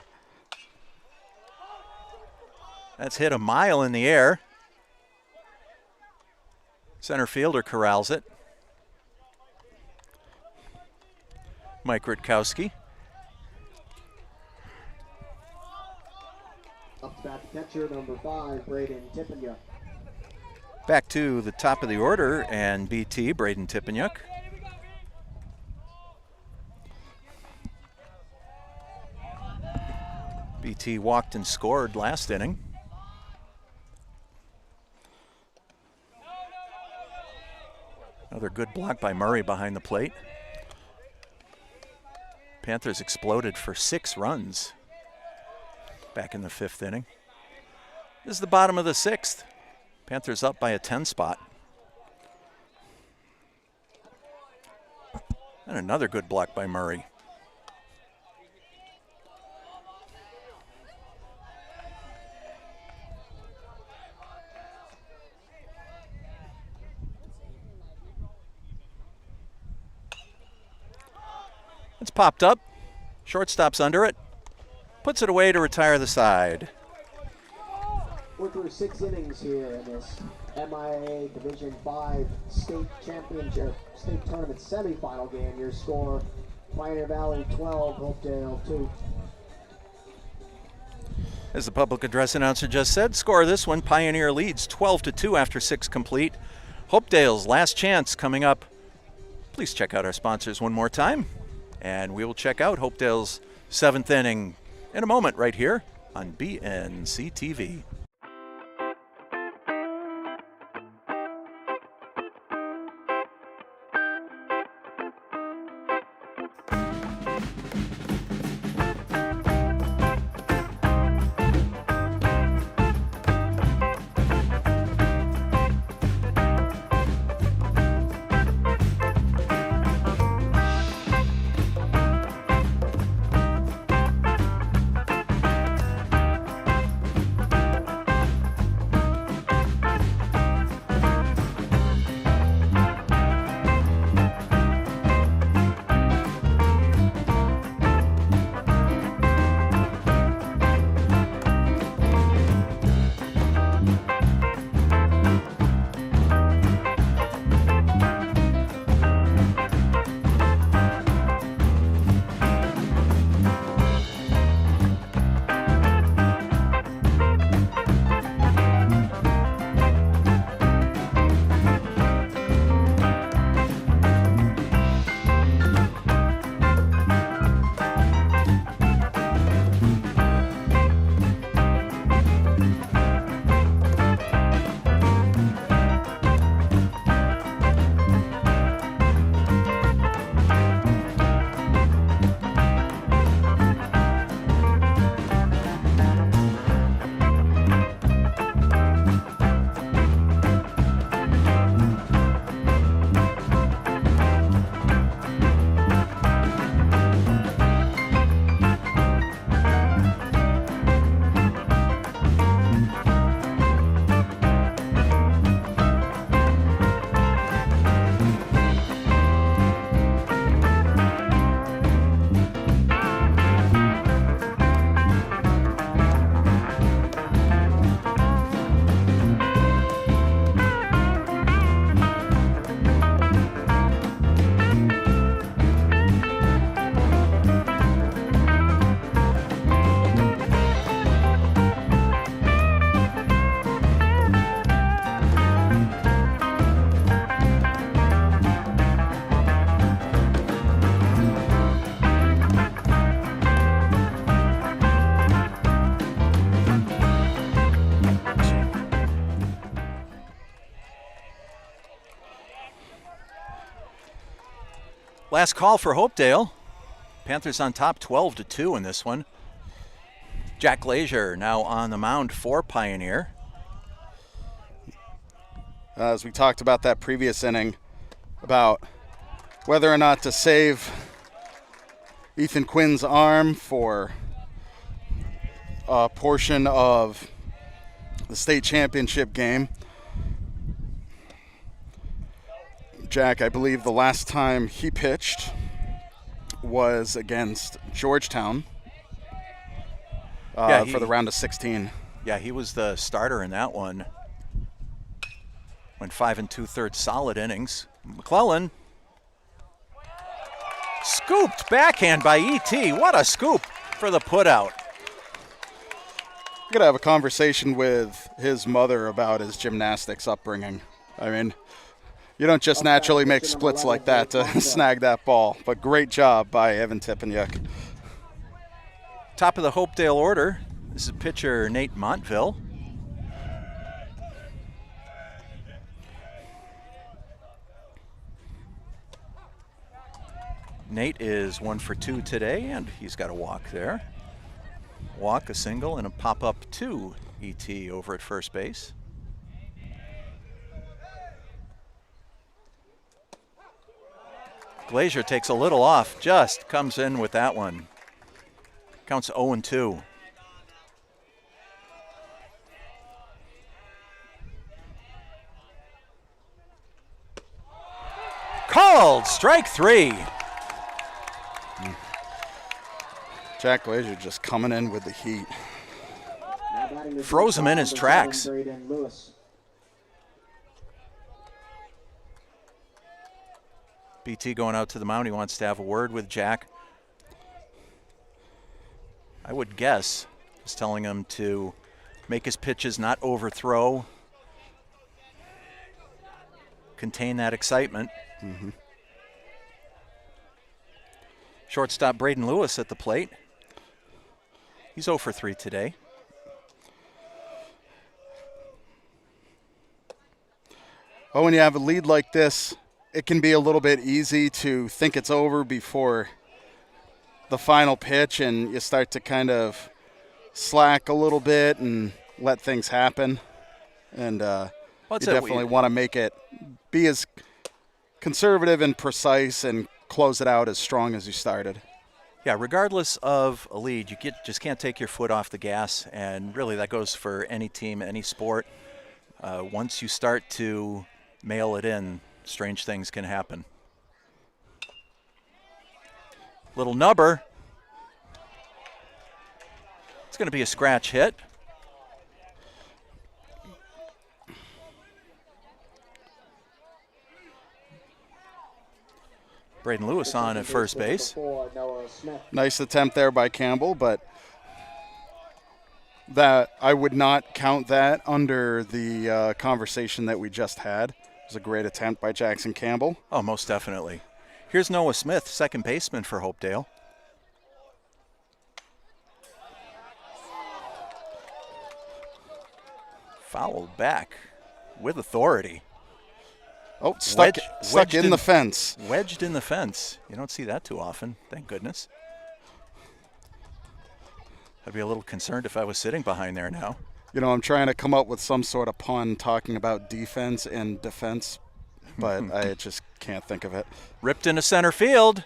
That's hit a mile in the air. Center fielder corrals it. Mike Rutkowski. Up to bat the catcher, number 5, Braden Tippanyuk. Back to the top of the order, and BT, Braden Tippanyuk. BT walked and scored last inning. Another good block by Murray behind the plate. Panthers exploded for 6 runs back in the 5th inning. This is the bottom of the 6th. Panthers up by a 10 spot. And another good block by Murray. It's popped up. Shortstop's under it. Puts it away to retire the side. We're through 6 innings here in this MIAA Division 5 state championship, state tournament semifinal game. Your score, Pioneer Valley 12, Hopedale 2. As the public address announcer just said, score of this one, Pioneer leads 12-2 after 6 complete. Hopedale's last chance coming up. Please check out our sponsors one more time. And we will check out Hopedale's 7th inning in a moment right here on BNC TV. Last call for Hopedale. Panthers on top 12-2 in this one. Jack Glazier now on the mound for Pioneer. As we talked about that previous inning, about whether or not to save Ethan Quinn's arm for a portion of the state championship game. Jack, I believe the last time he pitched was against Georgetown for the round of 16. Yeah, he was the starter in that one. Went 5 2/3 solid innings. McClellan scooped backhand by E.T. What a scoop for the putout. I'm going to have a conversation with his mother about his gymnastics upbringing. I mean, you don't just naturally make splits like that to snag that ball, but great job by Evan Tippenyuk. Top of the Hopedale order, this is pitcher Nate Montville. Nate is 1 for 2 today, and he's got a walk there. Walk, a single, and a pop-up to E.T. over at first base. Glazier takes a little off, just comes in with that one. Counts 0-2. Called, strike 3. Jack Glazier just coming in with the heat. Froze him in his tracks. BT going out to the mound. He wants to have a word with Jack. I would guess he's telling him to make his pitches not overthrow, contain that excitement. Mm-hmm. Shortstop Braden Lewis at the plate. He's 0 for 3 today. Well, when you have a lead like this, it can be a little bit easy to think it's over before the final pitch, and you start to kind of slack a little bit and let things happen. And you definitely want to make it be as conservative and precise and close it out as strong as you started. Yeah, regardless of a lead, you just can't take your foot off the gas, and really that goes for any team, any sport. Once you start to mail it in, strange things can happen. Little nubber. It's going to be a scratch hit. Braden Lewis on at first base. Nice attempt there by Campbell, but that I would not count that under the conversation that we just had. It was a great attempt by Jackson Campbell. Oh, most definitely. Here's Noah Smith, second baseman for Hopedale. Fouled back with authority. Oh, stuck in the fence. Wedged in the fence. You don't see that too often, thank goodness. I'd be a little concerned if I was sitting behind there now. You know, I'm trying to come up with some sort of pun talking about defense and defense, but I just can't think of it. Ripped into center field.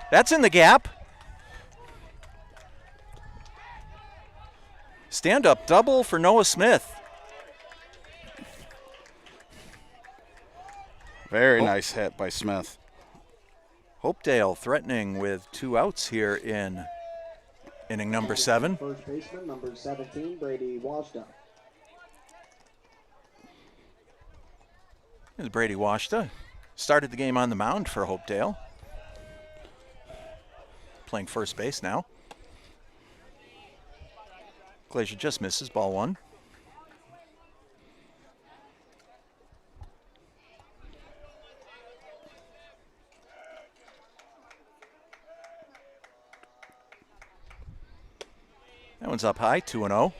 That's in the gap. Stand-up double for Noah Smith. Very nice hit by Smith. Hopedale threatening with 2 outs here in inning number 7. First baseman, number 17, Brady Washta. Here's Brady Washta. Started the game on the mound for Hopedale. Playing first base now. Glazier just misses, ball 1. That one's up high, 2-0.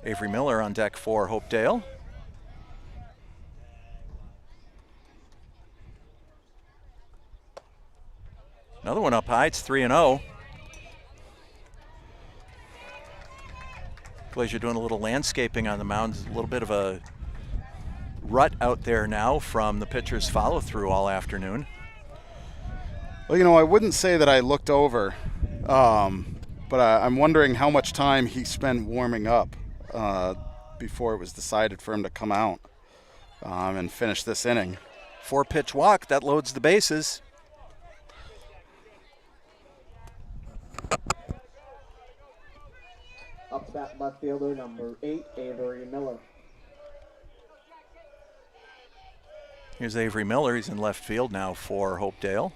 Avery Miller on deck for Hopedale. Another one up high, it's 3-0. Glazier doing a little landscaping on the mound. A little bit of a rut out there now from the pitcher's follow-through all afternoon. Well, you know, I wouldn't say that I looked over, but I'm wondering how much time he spent warming up before it was decided for him to come out and finish this inning. 4-pitch walk, that loads the bases. Up to bat left fielder number 8, Avery Miller. Here's Avery Miller. He's in left field now for Hopedale.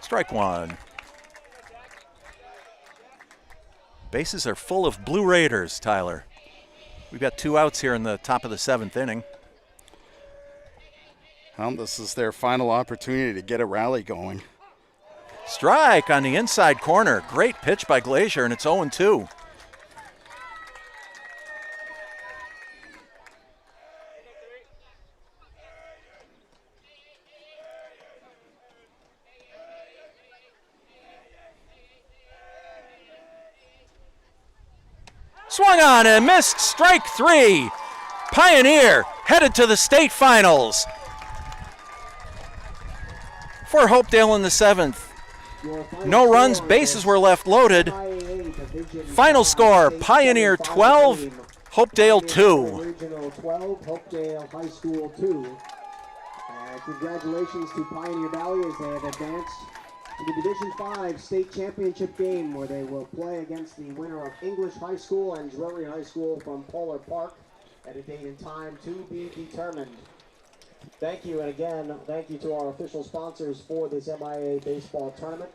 Strike one. Bases are full of Blue Raiders, Tyler. We've got 2 outs here in the top of the 7th inning. Well, this is their final opportunity to get a rally going. Strike on the inside corner. Great pitch by Glazier, and it's 0-2. Swung on and missed. Strike 3. Pioneer headed to the state finals. For Hopedale in the 7th. No runs, bases were left loaded. Final score, Pioneer 12, Hopedale 2. Regional 12, Hopedale High School 2. Congratulations to Pioneer Valley as they have advanced to the Division 5 state championship game, where they will play against the winner of English High School and Drury High School from Polar Park at a date and time to be determined. Thank you, and again, thank you to our official sponsors for this MIAA baseball tournament: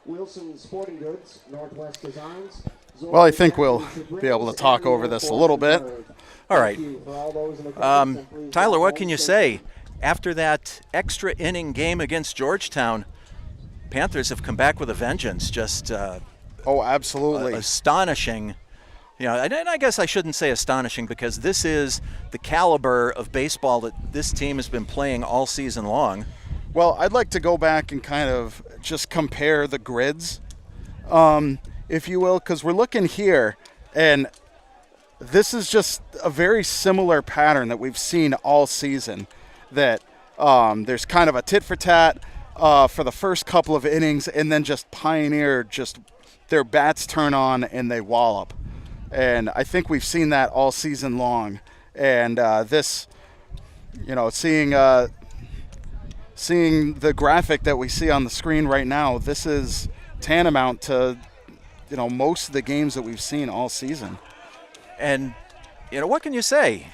Wilson Sporting Goods, Northwest Designs. Well, I think we'll be able to talk over this a little bit. All right. Tyler, what can you say? After that extra inning game against Georgetown, Panthers have come back with a vengeance. Just oh, absolutely astonishing. You know, and I guess I shouldn't say astonishing, because this is the caliber of baseball that this team has been playing all season long. Well, I'd like to go back and kind of just compare the grids, if you will, because we're looking here, and this is just a very similar pattern that we've seen all season, that there's kind of a tit-for-tat for the first couple of innings, and then just Pioneer, just their bats turn on and they wallop. And I think we've seen that all season long. And this, you know, seeing the graphic that we see on the screen right now, this is tantamount to, you know, most of the games that we've seen all season. And, you know, what can you say?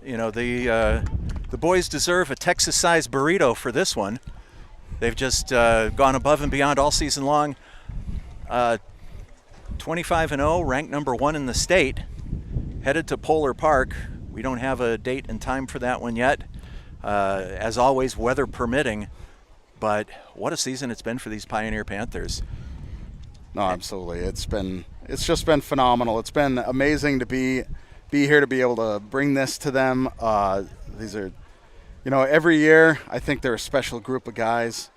You know, the boys deserve a Texas-sized burrito for this one. They've just gone above and beyond all season long. 25-0, ranked number 1 in the state, headed to Polar Park. We don't have a date and time for that one yet. As always, weather permitting. But what a season it's been for these Pioneer Panthers. No, absolutely. It's just been phenomenal. It's been amazing to be here to be able to bring this to them. These are, you know, every year I think they're a special group of guys.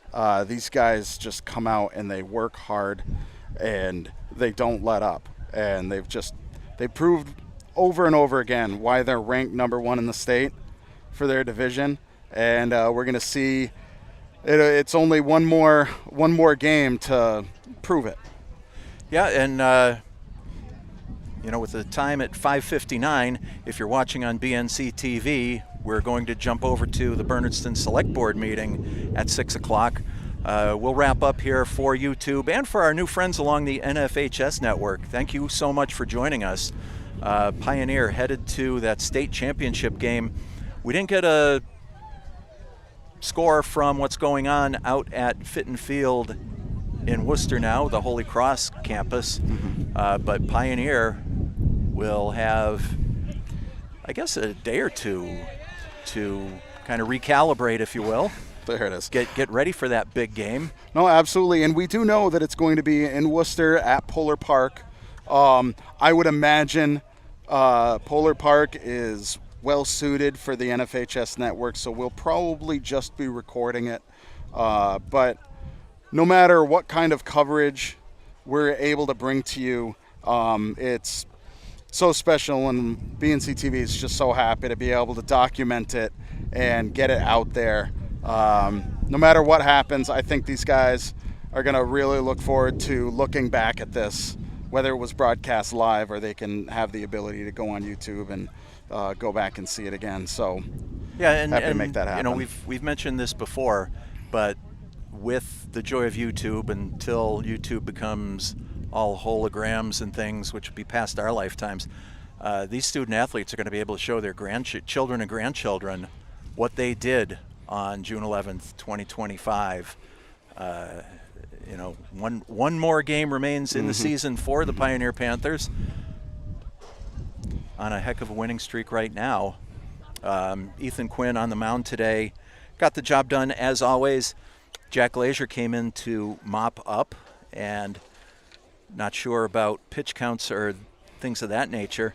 These guys just come out and they work hard, and they don't let up. And they proved over and over again why they're ranked number 1 in the state for their division. And we're going to see it's only one more game to prove it. Yeah, and you know, with the time at 5:59, if you're watching on BNC TV, we're going to jump over to the Bernardston Select Board meeting at 6 o'clock. We'll wrap up here for YouTube and for our new friends along the NFHS network. Thank you so much for joining us. Pioneer headed to that state championship game. We didn't get a score from what's going on out at Fitton Field in Worcester now, the Holy Cross campus. But Pioneer will have, I guess, a day or two to kind of recalibrate, if you will. There it is. Get ready for that big game. No, absolutely. And we do know that it's going to be in Worcester at Polar Park. I would imagine Polar Park is well suited for the NFHS network, so we'll probably just be recording it. But no matter what kind of coverage we're able to bring to you, it's so special, and BNC TV is just so happy to be able to document it and get it out there. No matter what happens, I think these guys are going to really look forward to looking back at this whether it was broadcast live or they can have the ability to go on YouTube and go back and see it again. So yeah, and happy to make that happen. You know, we've mentioned this before, but with the joy of YouTube, until YouTube becomes all holograms and things, which would be past our lifetimes, these student athletes are going to be able to show their children and grandchildren what they did on June 11th, 2025. You know, one more game remains in the season for the Pioneer Panthers. On a heck of a winning streak right now. Ethan Quinn on the mound today. Got the job done as always. Jack Glazier came in to mop up, and not sure about pitch counts or things of that nature,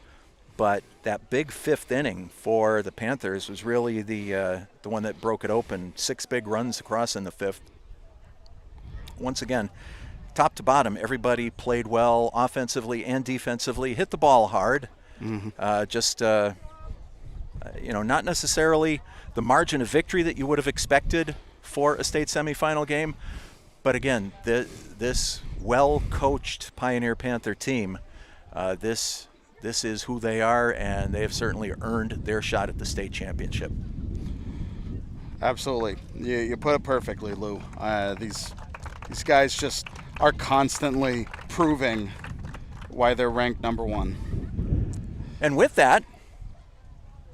but that big 5th inning for the Panthers was really the one that broke it open. 6 big runs across in the 5th. Once again, top to bottom, everybody played well offensively and defensively, hit the ball hard. You know, not necessarily the margin of victory that you would have expected for a state semifinal game, but again, this well-coached Pioneer Panther team, this is who they are, and they have certainly earned their shot at the state championship. Absolutely, you put it perfectly, Lou. These guys just are constantly proving why they're ranked number 1. And with that,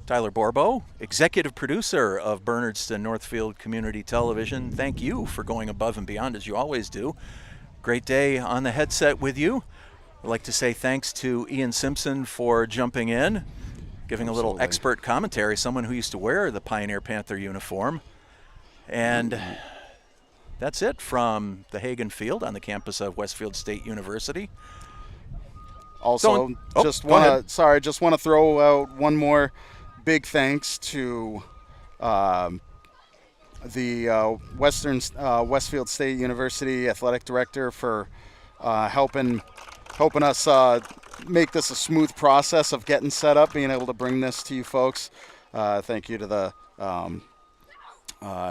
Tyler Borbo, executive producer of Bernardston-Northfield Community Television, thank you for going above and beyond as you always do. Great day on the headset with you. I'd like to say thanks to Ian Simpson for jumping in, giving a little expert commentary, someone who used to wear the Pioneer Panther uniform. And that's it from the Hagan Field on the campus of Westfield State University. Also, just want to throw out one more big thanks to the Westfield State University athletic director for helping us make this a smooth process of getting set up, being able to bring this to you folks. Thank you to the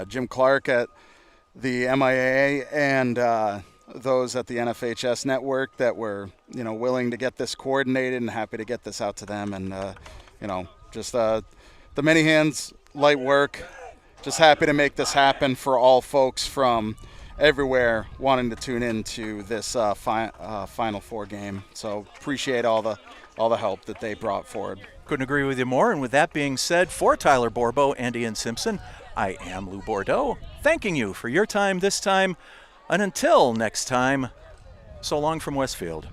Jim Clark at the MIAA and those at the NFHS network that were, willing to get this coordinated, and happy to get this out to them. And, just the many hands, light work. Just happy to make this happen for all folks from everywhere wanting to tune into this Final Four game. So appreciate all the help that they brought forward. Couldn't agree with you more. And with that being said, for Tyler Borbo and Ian Simpson, I am Lou Bordeaux, thanking you for your time this time. And until next time, so long from Westfield.